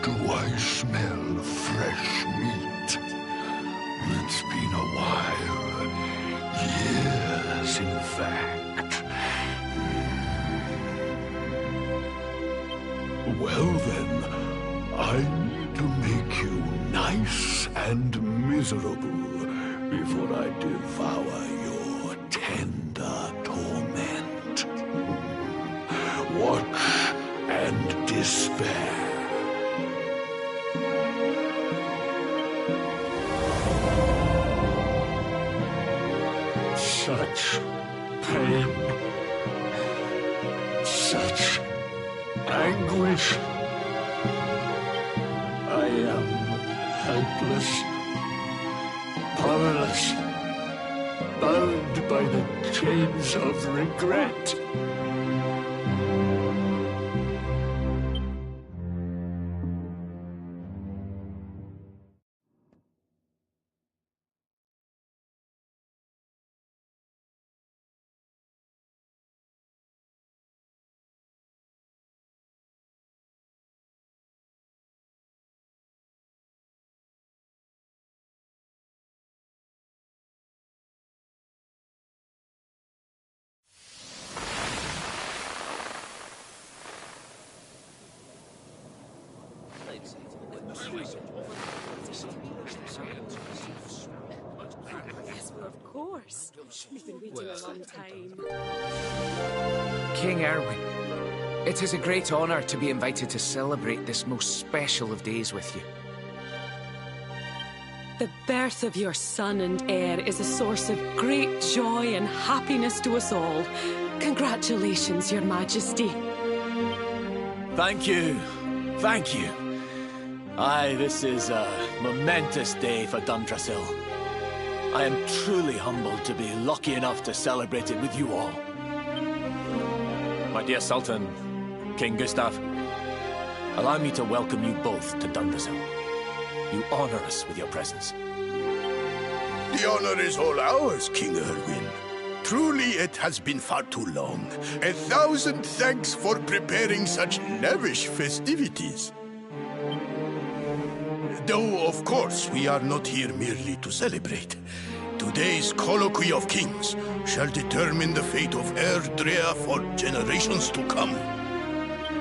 Do I smell fresh meat? It's been a while. Years, in fact. Well then, I need to make you nice and miserable before I devour your tender torment. Watch and despair. Such pain, such anguish. I am helpless, powerless, bound by the chains of regret. Yes, well, of course. We've been waiting a long time. King Erwin, it is a great honor to be invited to celebrate this most special of days with you. The birth of your son and heir is a source of great joy and happiness to us all. Congratulations, Your Majesty. Thank you. Thank you. Aye, this is a momentous day for Dundrasil. I am truly humbled to be lucky enough to celebrate it with you all. My dear Sultan, King Gustav, allow me to welcome you both to Dundrasil. You honor us with your presence. The honor is all ours, King Erwin. Truly, it has been far too long. 1,000 thanks for preparing such lavish festivities. Though, of course, we are not here merely to celebrate. Today's Colloquy of Kings shall determine the fate of Erdrea for generations to come.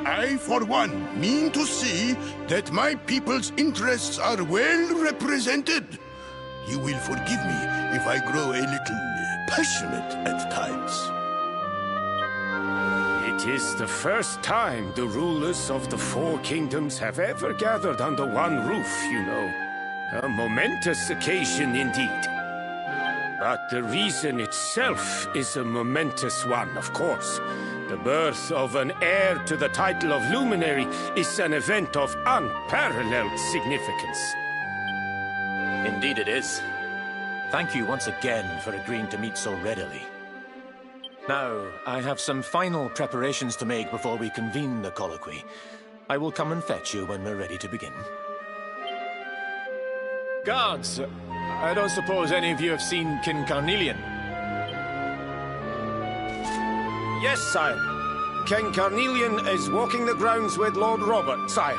I, for one, mean to see that my people's interests are well represented. You will forgive me if I grow a little passionate at times. It is the first time the rulers of the four kingdoms have ever gathered under one roof, you know. A momentous occasion indeed. But the reason itself is a momentous one, of course. The birth of an heir to the title of luminary is an event of unparalleled significance. Indeed it is. Thank you once again for agreeing to meet so readily. Now, I have some final preparations to make before we convene the colloquy. I will come and fetch you when we're ready to begin. Guards, I don't suppose any of you have seen King Carnelian? Yes, sire. King Carnelian is walking the grounds with Lord Robert, sire.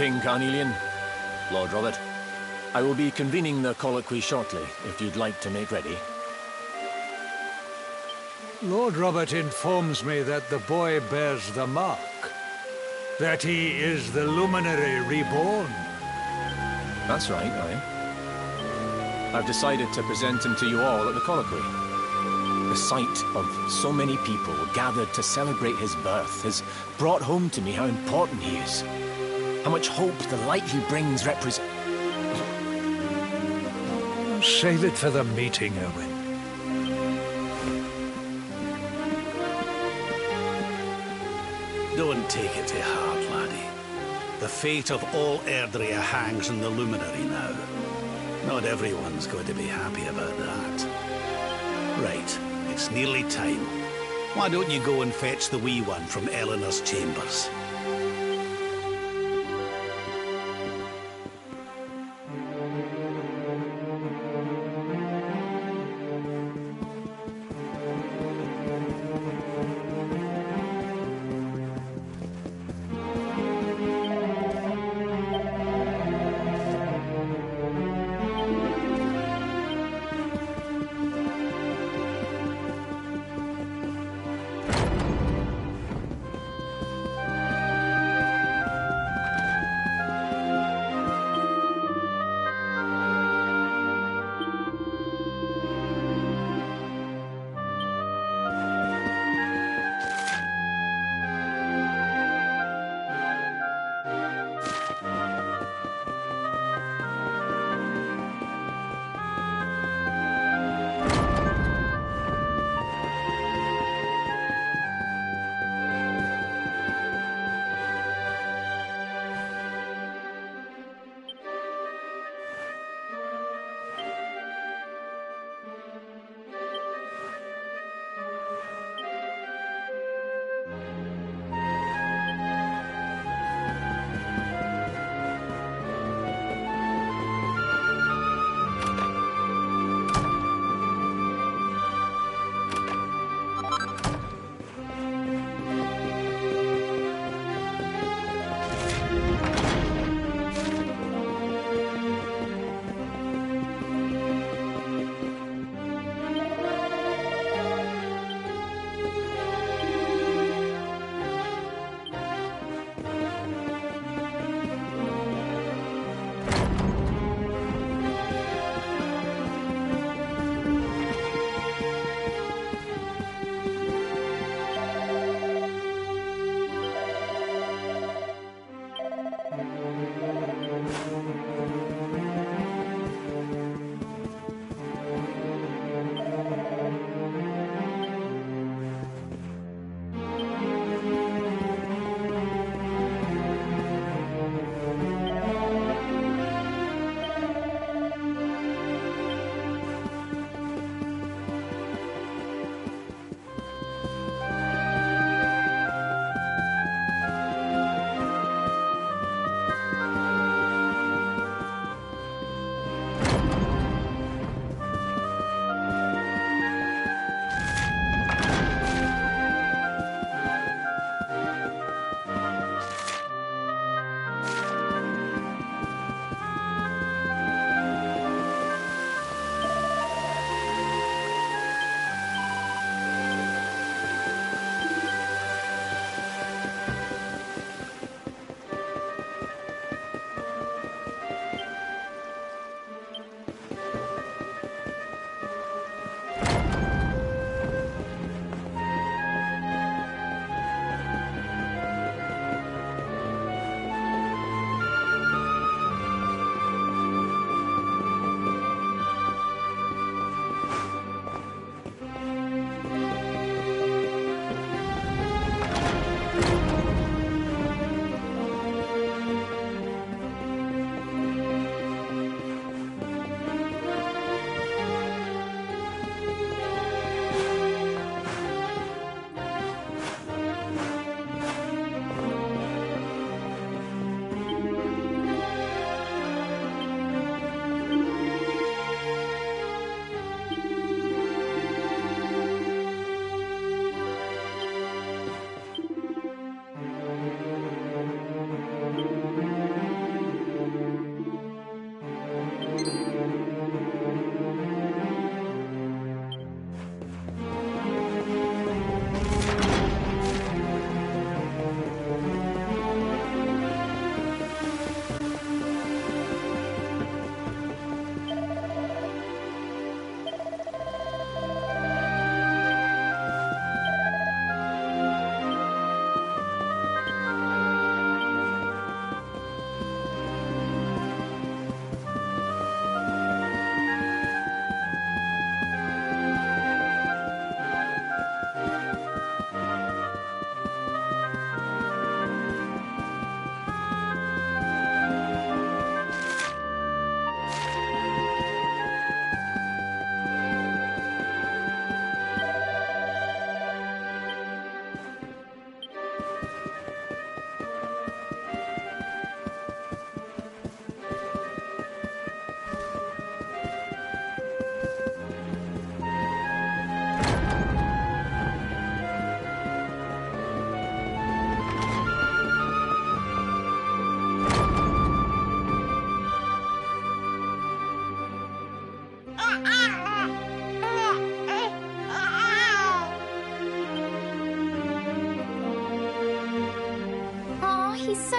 King Carnelian, Lord Robert, I will be convening the colloquy shortly, if you'd like to make ready. Lord Robert informs me that the boy bears the mark. That he is the luminary reborn. That's right, aye. I've decided to present him to you all at the colloquy. The sight of so many people gathered to celebrate his birth has brought home to me how important he is. How much hope the light he brings represents. Save it for the meeting, Owen. Don't take it to heart, laddie. The fate of all Erdrea hangs in the luminary now. Not everyone's going to be happy about that. Right, it's nearly time. Why don't you go and fetch the wee one from Eleanor's chambers?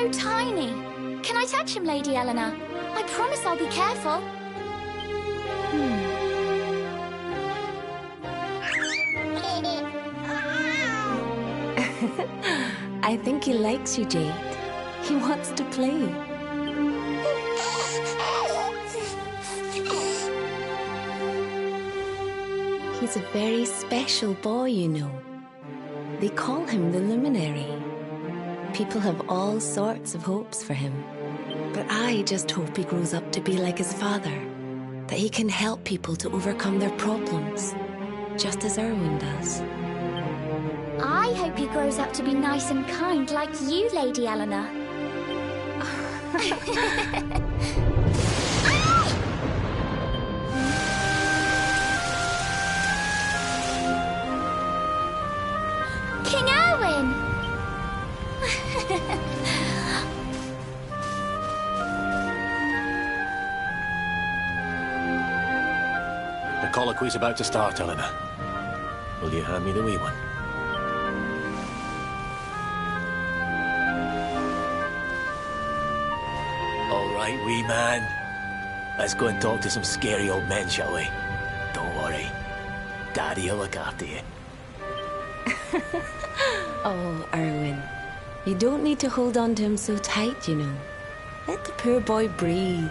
so tiny. Can I touch him, Lady Eleanor? I promise I'll be careful. I think he likes you, Jade. He wants to play. He's a very special boy, you know. They call him the Luminary. People have all sorts of hopes for him. But I just hope he grows up to be like his father. That he can help people to overcome their problems. Just as Erwin does. I hope he grows up to be nice and kind like you, Lady Eleanor. King Erwin! The colloquy's about to start, Eleanor. Will you hand me the wee one? All right, wee man. Let's go and talk to some scary old men, shall we? Don't worry. Daddy will look after you. Oh, Erwin. You don't need to hold on to him so tight, you know. Let the poor boy breathe.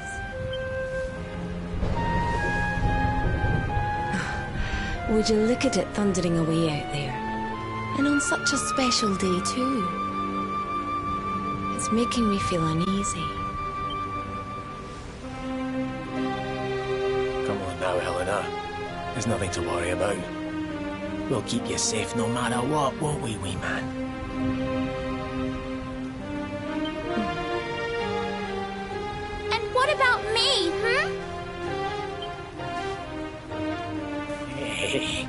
Would you look at it thundering away out there? And on such a special day, too. It's making me feel uneasy. Come on now, Eleanor. There's nothing to worry about. We'll keep you safe no matter what, won't we, wee man? And what about me, Hey,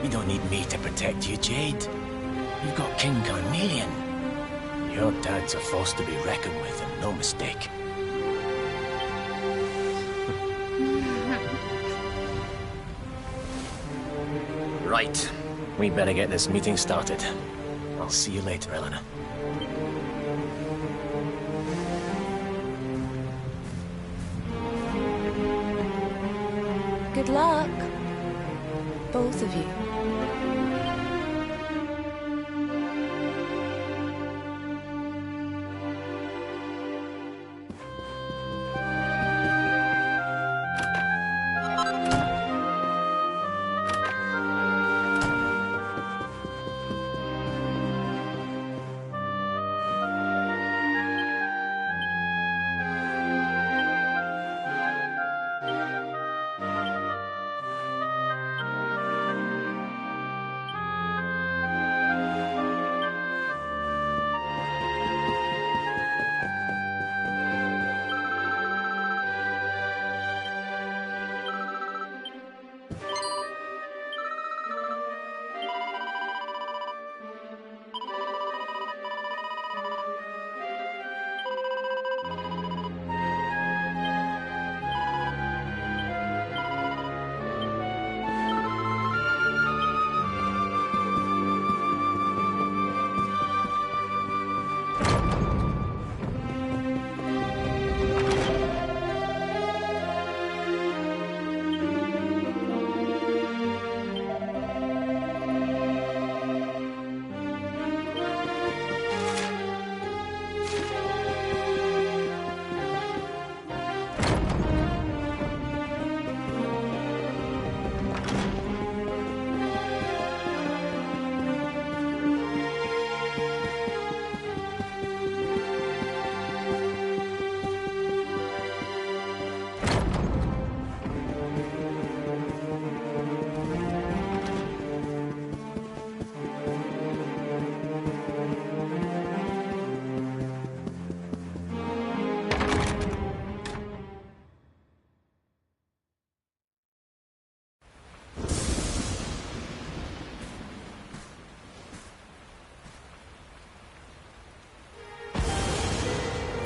you don't need me to protect you, Jade. You've got King Carnelian. Your dad's a force to be reckoned with, and no mistake. Right. We better get this meeting started. I'll see you later, Eleanor. Good luck. Both of you.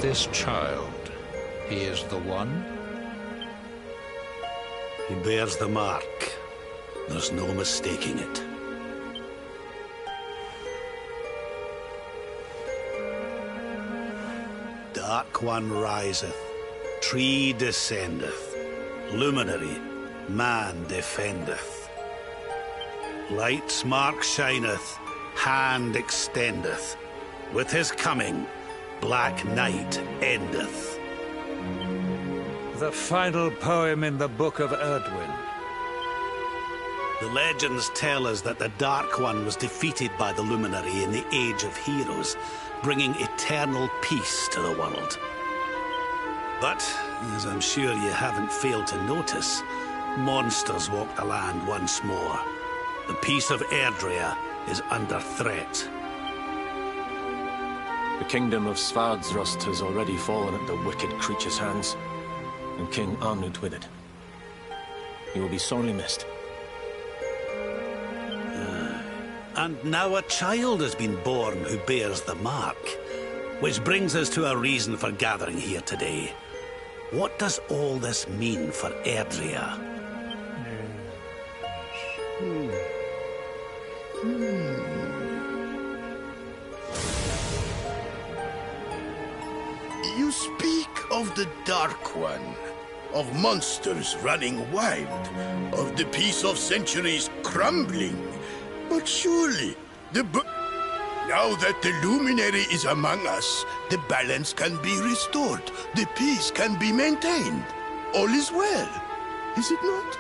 This child, he is the one? He bears the mark. There's no mistaking it. Dark One riseth, tree descendeth, luminary, man defendeth. Light's mark shineth, hand extendeth. With his coming, black night endeth. The final poem in the Book of Erdwin. The legends tell us that the Dark One was defeated by the Luminary in the Age of Heroes, bringing eternal peace to the world. But, as I'm sure you haven't failed to notice, monsters walk the land once more. The peace of Erdrea is under threat. The kingdom of Svardsrust has already fallen at the wicked creature's hands, and King Arnud with it. He will be sorely missed. And now a child has been born who bears the mark. Which brings us to our reason for gathering here today. What does all this mean for Erdrea? You speak of the Dark One, of monsters running wild, of the peace of centuries crumbling. But surely, now that the Luminary is among us, the balance can be restored, the peace can be maintained. All is well, is it not?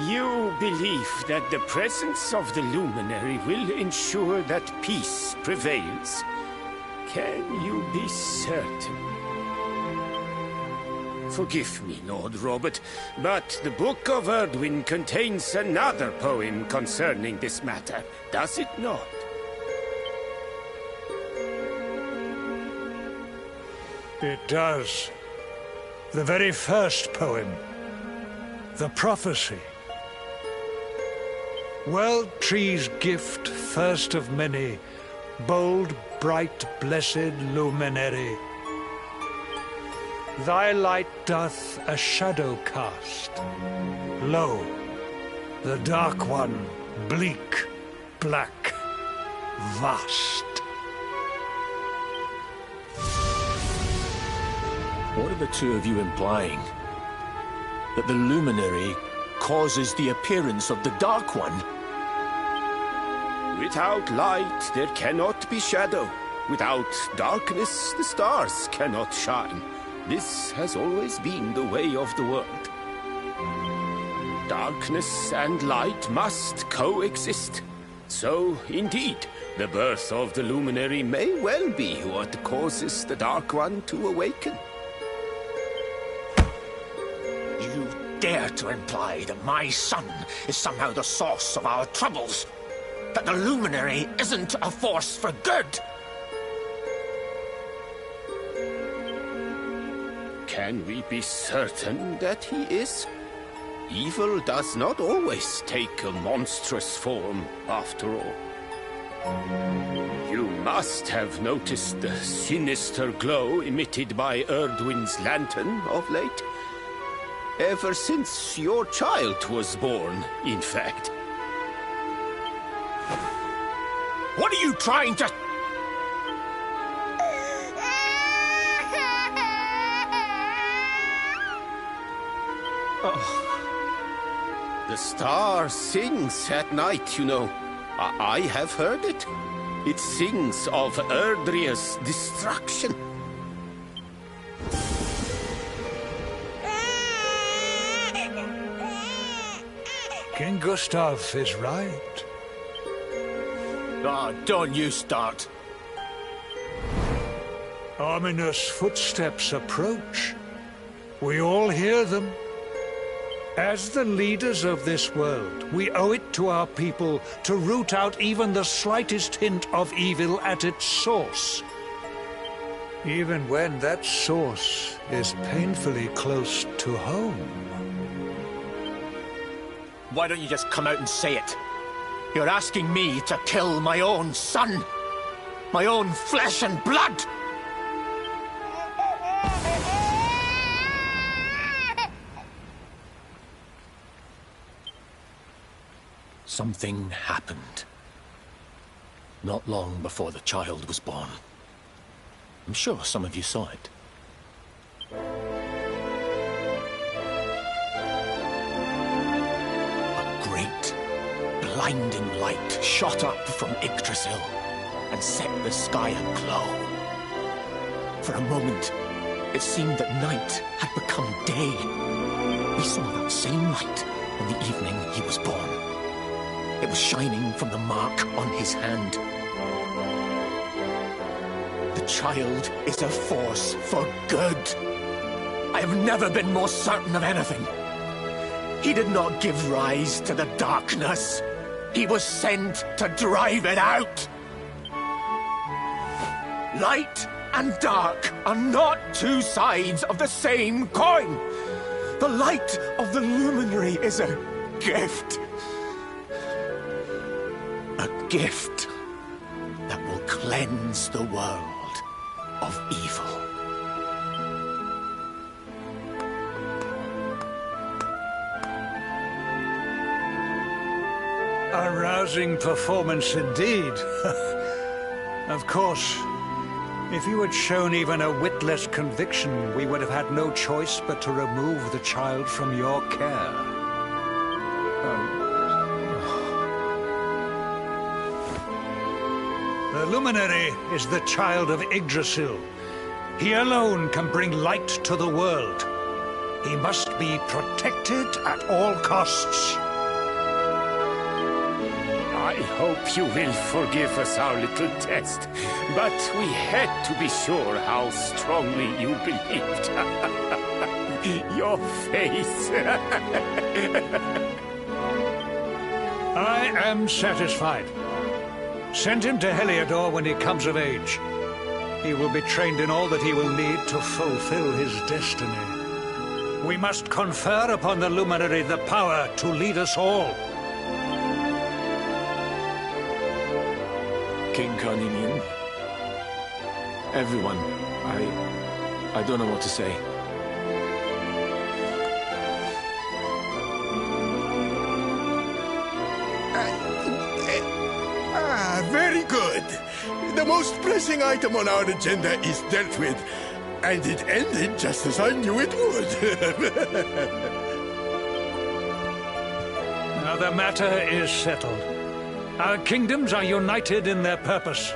You believe that the presence of the Luminary will ensure that peace prevails? Can you be certain? Forgive me, Lord Robert, but the Book of Erdwin contains another poem concerning this matter, does it not? It does. The very first poem. The prophecy. World tree's gift, first of many, bold, bright, blessed luminary. Thy light doth a shadow cast. Lo, the Dark One, bleak, black, vast. What are the two of you implying? That the Luminary causes the appearance of the Dark One? Without light, there cannot be shadow. Without darkness, the stars cannot shine. This has always been the way of the world. Darkness and light must coexist. So, indeed, the birth of the Luminary may well be what causes the Dark One to awaken. You dare to imply that my son is somehow the source of our troubles? That the Luminary isn't a force for good? Can we be certain that he is? Evil does not always take a monstrous form, after all. You must have noticed the sinister glow emitted by Erdwin's lantern of late. Ever since your child was born, in fact. What are you trying to... Oh. The star sings at night, you know. I have heard it. It sings of Erdrea's destruction. King Gustav is right. Oh, don't you start. Ominous footsteps approach. We all hear them. As the leaders of this world, we owe it to our people to root out even the slightest hint of evil at its source. Even when that source is painfully close to home. Why don't you just come out and say it? You're asking me to kill my own son. My own flesh and blood. Something happened. Not long before the child was born. I'm sure some of you saw it. A great, blinding light shot up from Yggdrasil and set the sky aglow. For a moment, it seemed that night had become day. We saw that same light on the evening he was born. It was shining from the mark on his hand. The child is a force for good. I have never been more certain of anything. He did not give rise to the darkness. He was sent to drive it out. Light and dark are not two sides of the same coin. The light of the luminary is a gift. A gift that will cleanse the world of evil. A rousing performance indeed. Of course, if you had shown even a whit less conviction, we would have had no choice but to remove the child from your care. The luminary is the child of Yggdrasil. He alone can bring light to the world. He must be protected at all costs. I hope you will forgive us our little test, but we had to be sure how strongly you believed. Your face. I am satisfied. Send him to Heliodor when he comes of age. He will be trained in all that he will need to fulfill his destiny. We must confer upon the luminary the power to lead us all. King Carnelian, everyone, I don't know what to say. Very good. The most pressing item on our agenda is dealt with, and it ended just as I knew it would. Now the matter is settled. Our kingdoms are united in their purpose.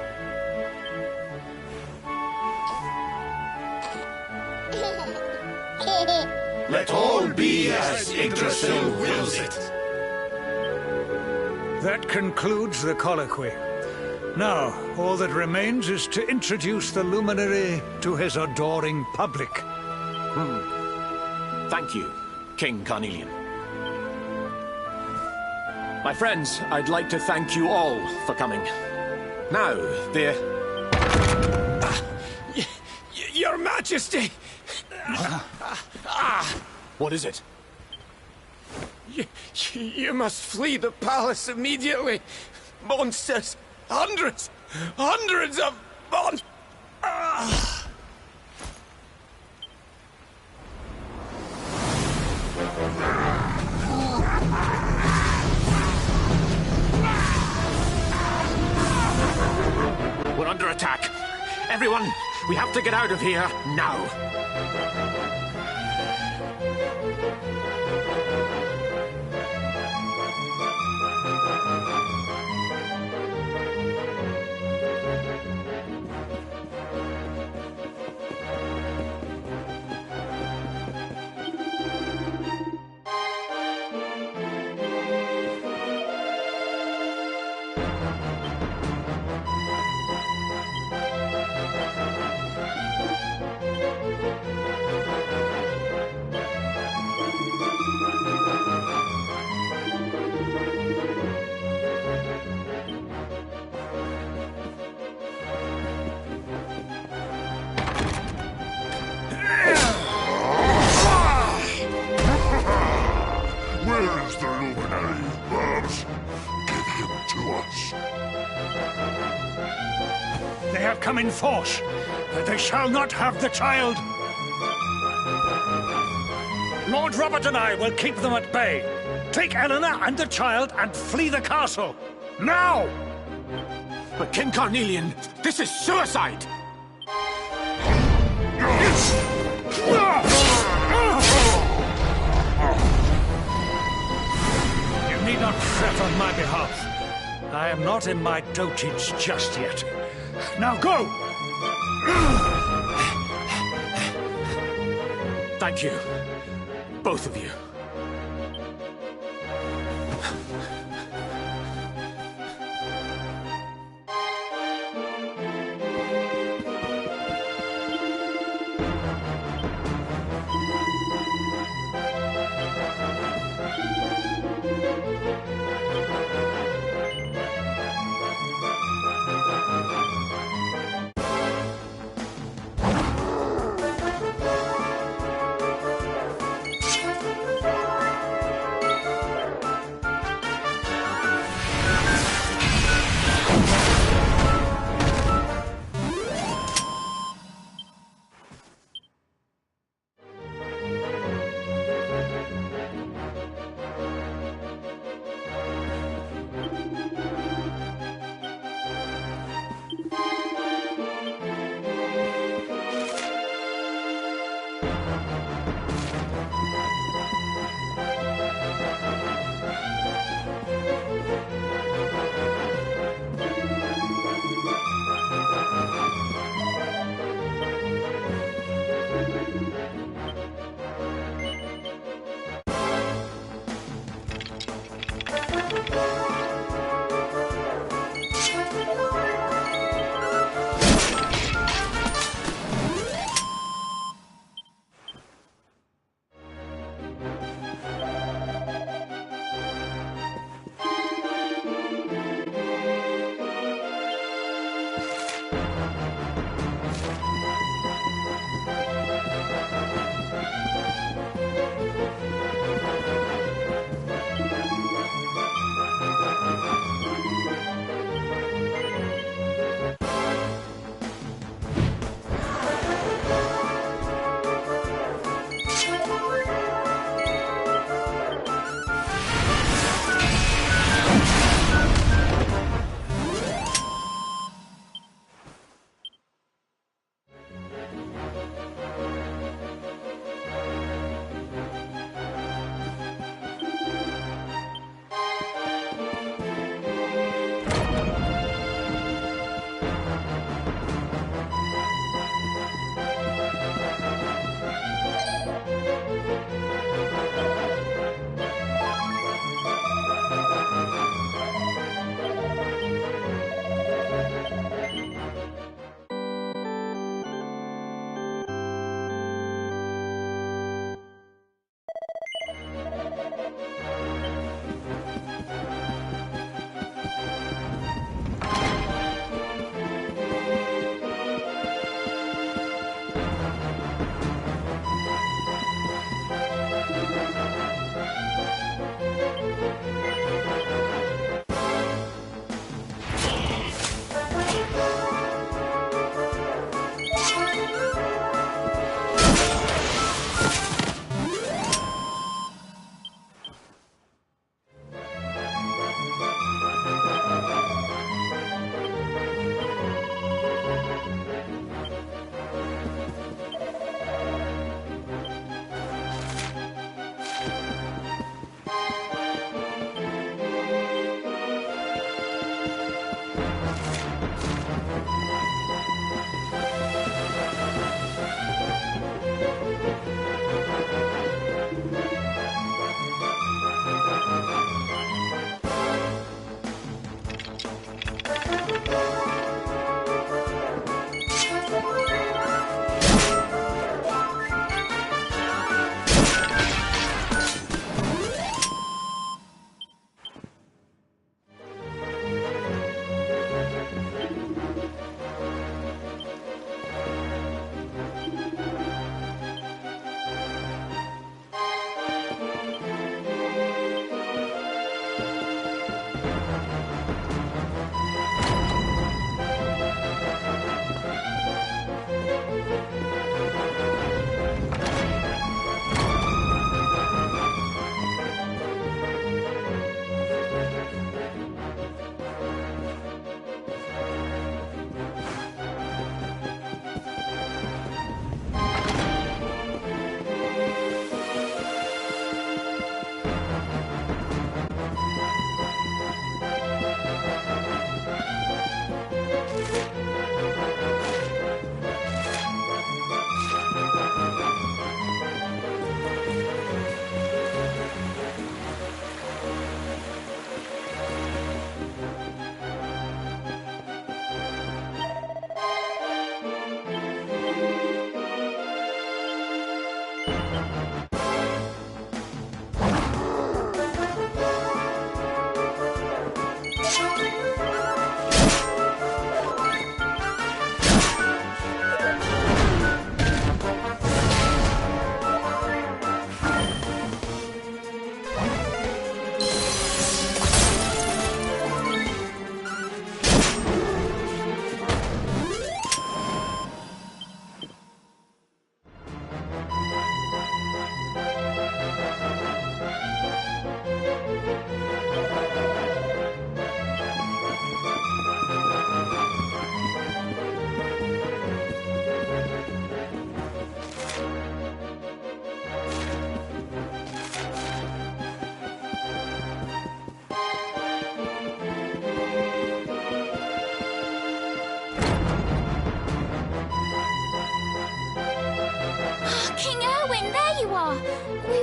Let all be as Yggdrasil wills it. That concludes the colloquy. Now, all that remains is to introduce the luminary to his adoring public. Thank you, King Carnelian. My friends, I'd like to thank you all for coming. Now, Your Majesty! What is it? You must flee the palace immediately. Monsters! Hundreds of monsters! We're under attack. Everyone, we have to get out of here now. Where is the luminary, Babs? Give him to us. They have come in force. They shall not have the child. Lord Robert and I will keep them at bay. Take Eleanor and the child and flee the castle! Now! But King Carnelian, this is suicide! You need not fret on my behalf. I am not in my dotage just yet. Now go! Thank you, both of you.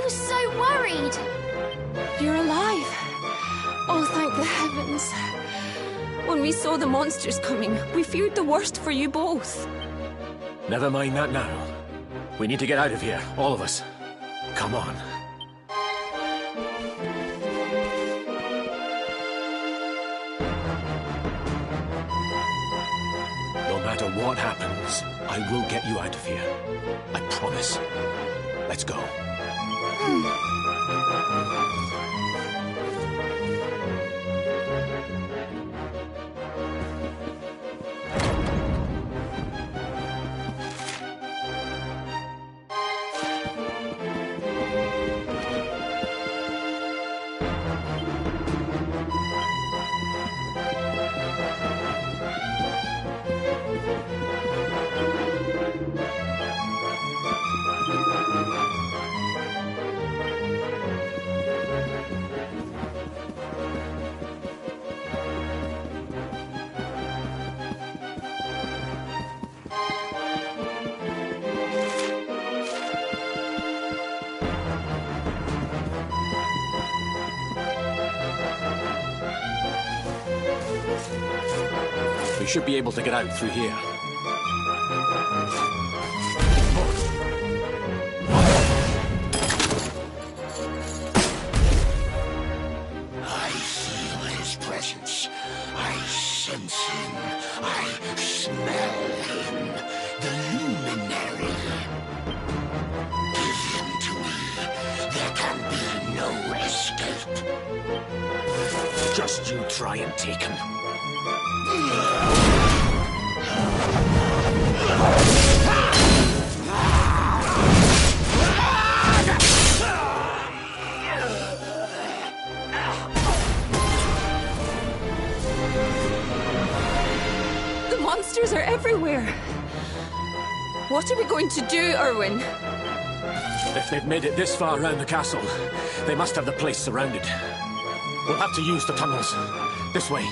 was so worried. You're alive. Oh, thank the heavens. When we saw the monsters coming, we feared the worst for you both. Never mind that now. We need to get out of here, all of us. Come on. No matter what happens, I will get you out of here. I promise. Let's go. We should be able to get out through here. I feel his presence. I sense him. I smell him. The luminary. Give him to me. There can be no escape. Just you try and take him. The monsters are everywhere. What are we going to do, Erwin? If they've made it this far around the castle, they must have the place surrounded. We'll have to use the tunnels. This way.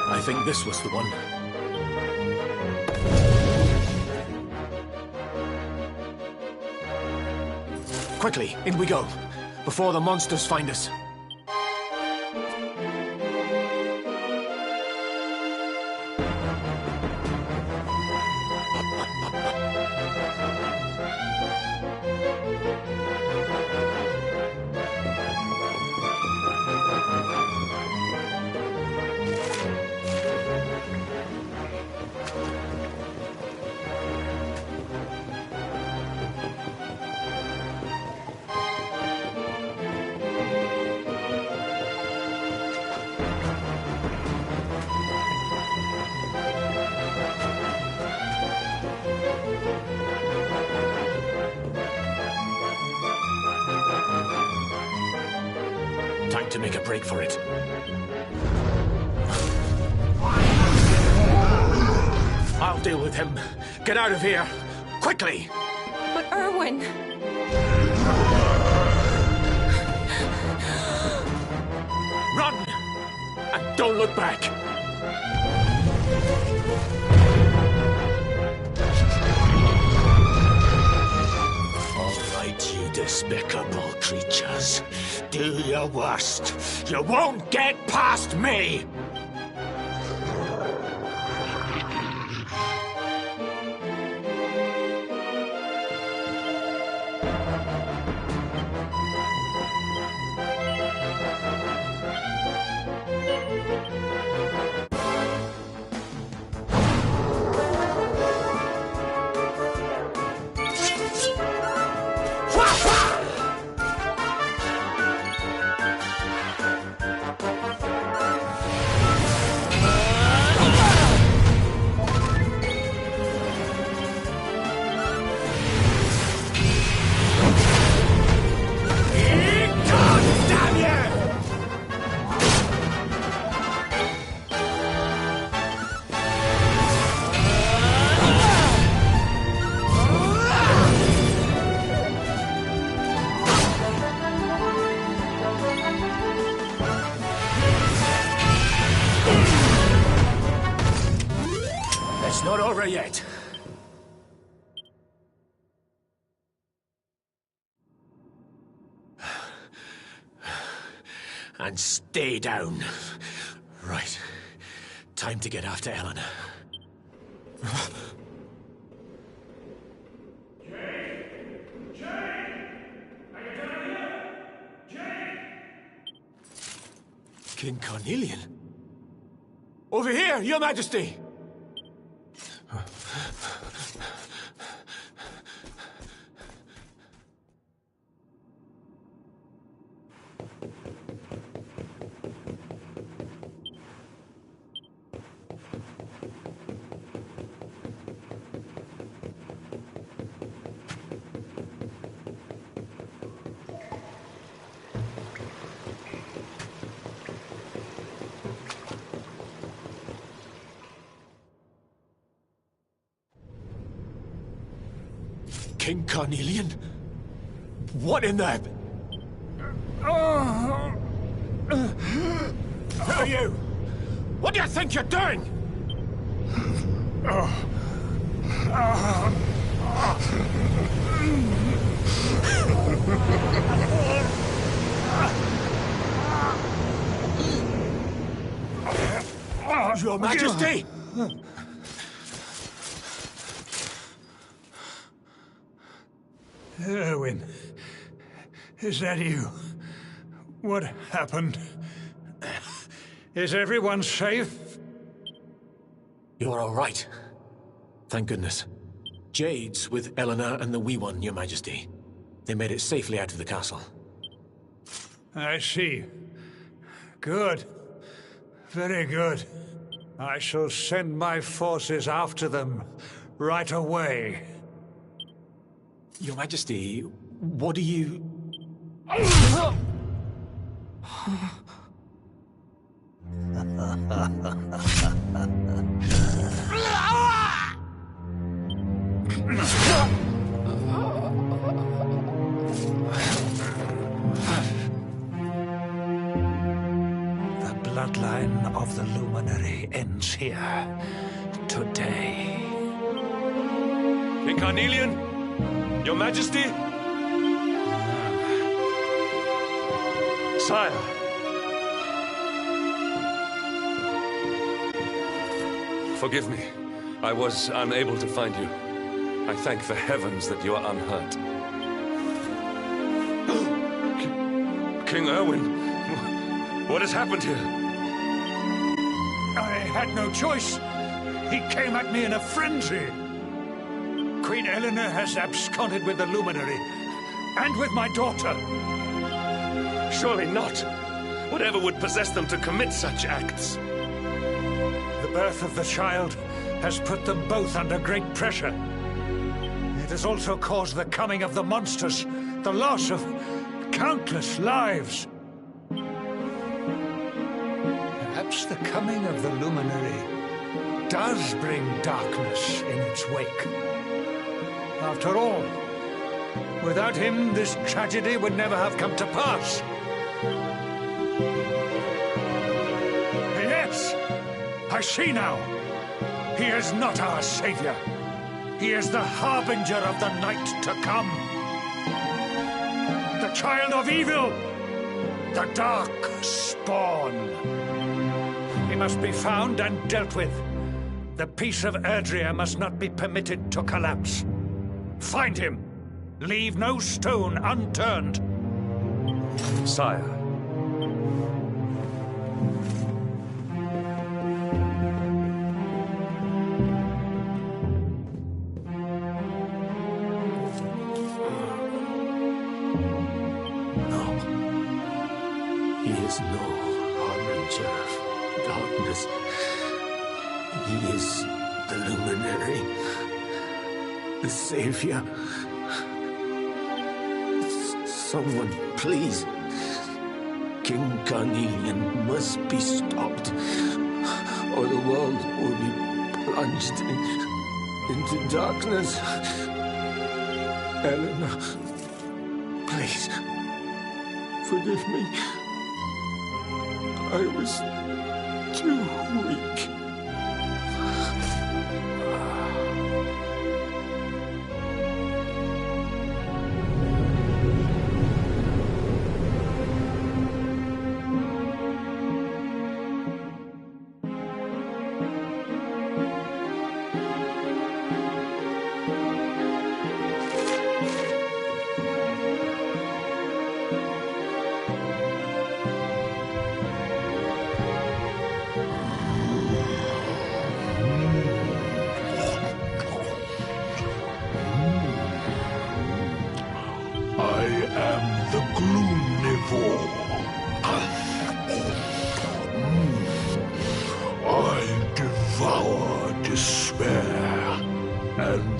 I think this was the one. Quickly, in we go, before the monsters find us. Time to make a break for it. I'll deal with him. Get out of here. Quickly! But Erwin... Run! And don't look back! All right, you despicable creatures. Do your worst. You won't get past me! It's not over yet. And stay down. Right. Time to get after Eleanor. King Carnelian? Over here, Your Majesty! King Carnelian? What in the... Who are you? What do you think you're doing? Your Majesty! Erwin, is that you? What happened? Is everyone safe? You're all right. Thank goodness. Jade's with Eleanor and the wee one, Your Majesty. They made it safely out of the castle. I see. Good. Very good. I shall send my forces after them right away. Your Majesty, what do you... The bloodline of the Luminary ends here today. King Carnelian? Your Majesty? Sire. Forgive me. I was unable to find you. I thank the heavens that you are unhurt. King Erwin, what has happened here? I had no choice. He came at me in a frenzy. Queen Eleanor has absconded with the Luminary, and with my daughter. Surely not. Whatever would possess them to commit such acts? The birth of the child has put them both under great pressure. It has also caused the coming of the monsters, the loss of countless lives. Perhaps the coming of the Luminary does bring darkness in its wake. After all, without him, this tragedy would never have come to pass. Yes! I see now. He is not our savior. He is the harbinger of the night to come. The child of evil. The dark spawn. He must be found and dealt with. The peace of Erdrea must not be permitted to collapse. Find him. Leave no stone unturned. Sire. He is no harbinger of darkness. He is the luminary, the savior. Someone, please. King Carnelian must be stopped, or the world will be plunged into darkness. Eleanor, please, forgive me. I was too weak.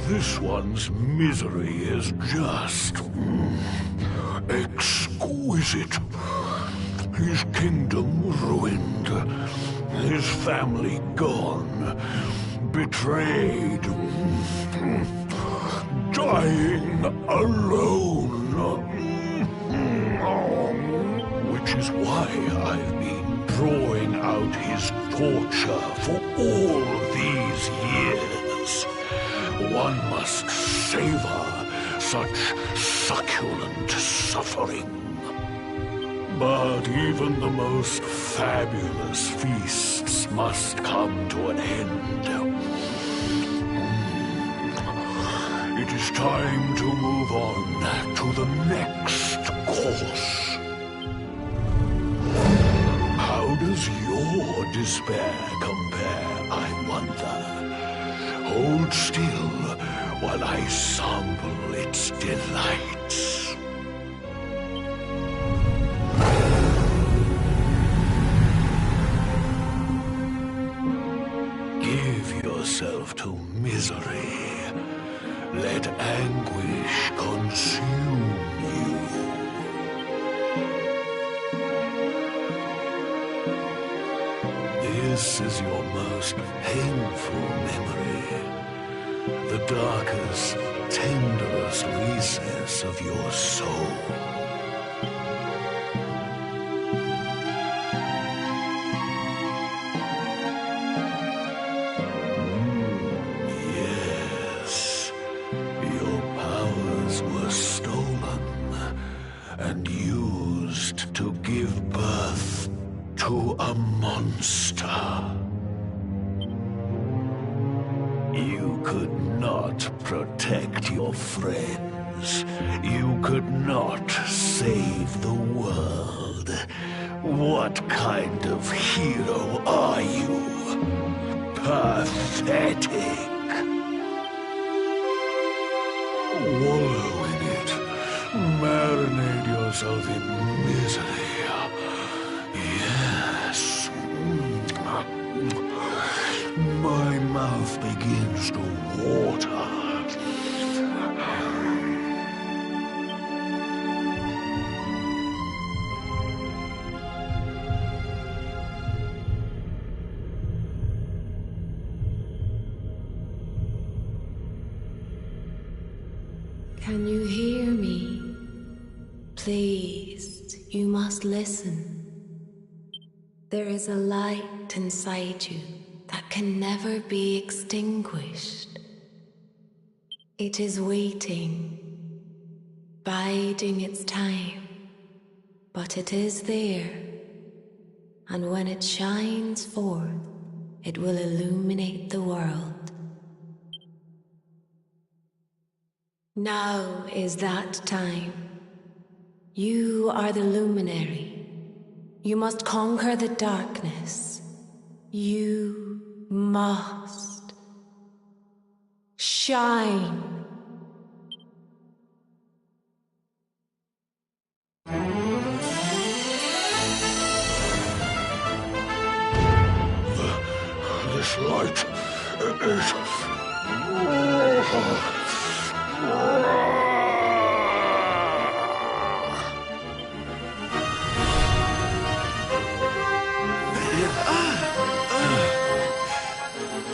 This one's misery is just exquisite. His kingdom ruined, his family gone, betrayed, dying alone. Which is why I've been drawing out his torture for all these years. One must savor such succulent suffering. But even the most fabulous feasts must come to an end. It is time to move on to the next course. How does your despair compare, I wonder? Hold still while I sample its delights. Give yourself to misery. Let anguish consume you. This is your most painful memory. The darkest, tenderest recess of your soul. Yes, your powers were stolen and used to give birth to a monster. You could not protect your friends. You could not save the world. What kind of hero are you? Pathetic. Wallow in it. Marinate yourself in misery. Yes. My mouth begins to water. Can you hear me? Please, you must listen. There is a light inside you that can never be extinguished. It is waiting, biding its time, but it is there, and when it shines forth, it will illuminate the world. Now is that time. You are the luminary. You must conquer the darkness. You must shine. This light is...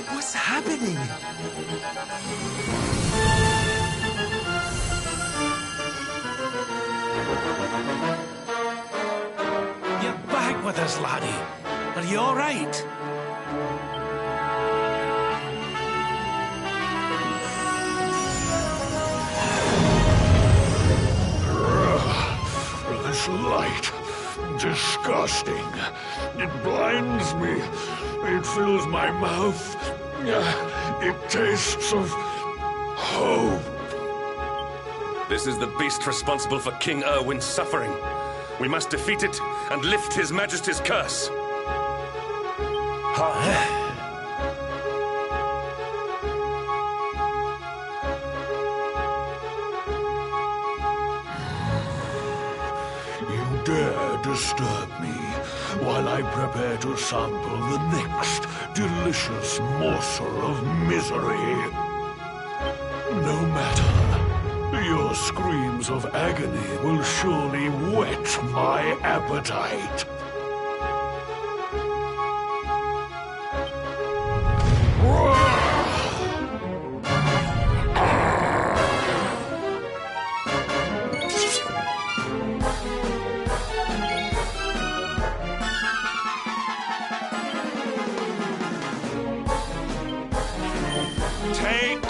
What's happening? You're back with us, laddie. Are you all right? This light, disgusting. It blinds me. It fills my mouth. It tastes of hope. This is the beast responsible for King Erwin's suffering. We must defeat it and lift His Majesty's curse. You dare disturb me while I prepare to sample the next delicious morsel of misery. No matter. Your screams of agony will surely whet my appetite. Take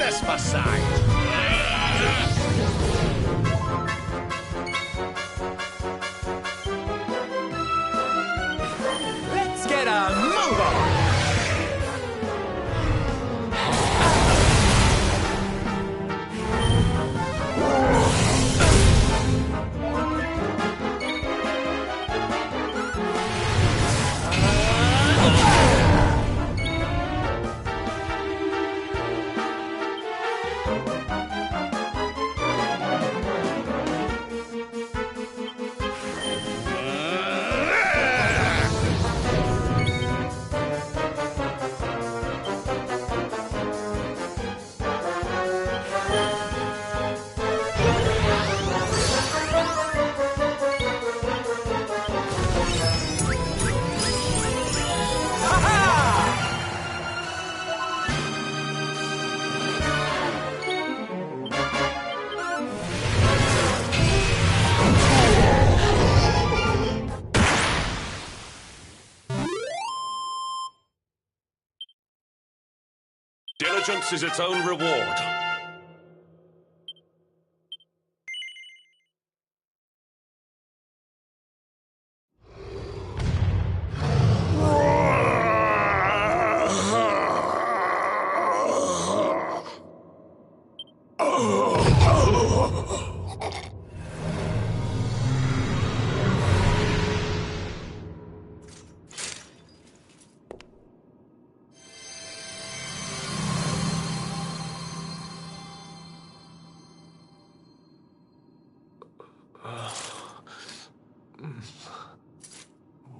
trespassite! Let's get a move on! Diligence is its own reward.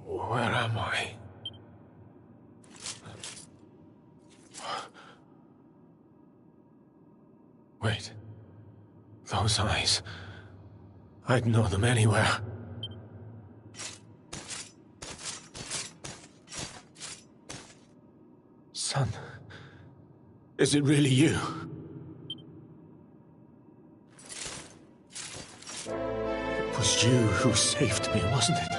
Where am I? Wait. Those eyes. I'd know them anywhere. Son. Is it really you? It was you who saved me, wasn't it?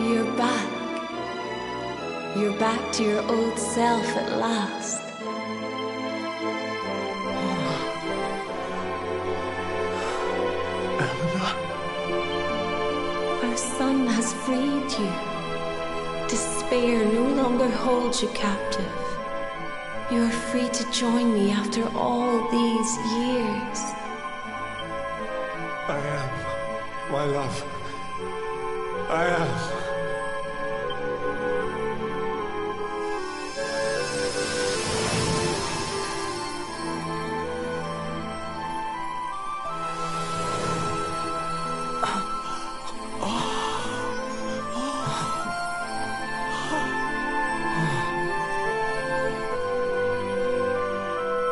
You're back. You're back to your old self at last. Our son has freed you. Despair no longer holds you captive. You are free to join me after all these years. I am, my love. I am.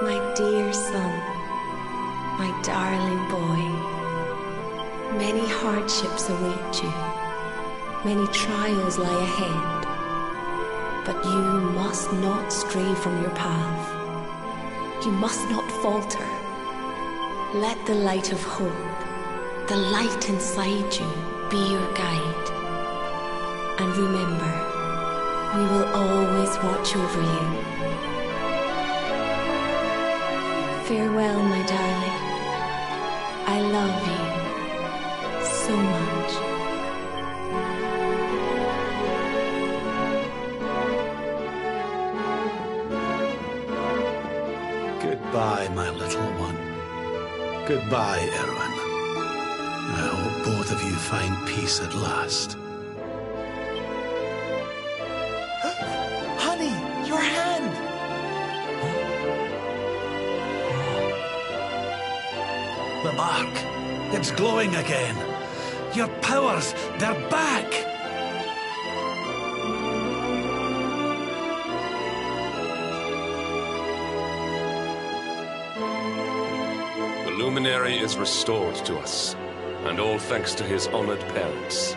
My dear son, my darling boy, many hardships await you, many trials lie ahead, but you must not stray from your path. You must not falter. Let the light of hope, the light inside you, be your guide. And remember, we will always watch over you. Farewell, my darling. I love you so much. Goodbye, my little one. Goodbye, Erwin. I hope both of you find peace at last. Honey, your hand! The mark. It's glowing again. Your powers, they're back! The luminary is restored to us, and all thanks to his honored parents.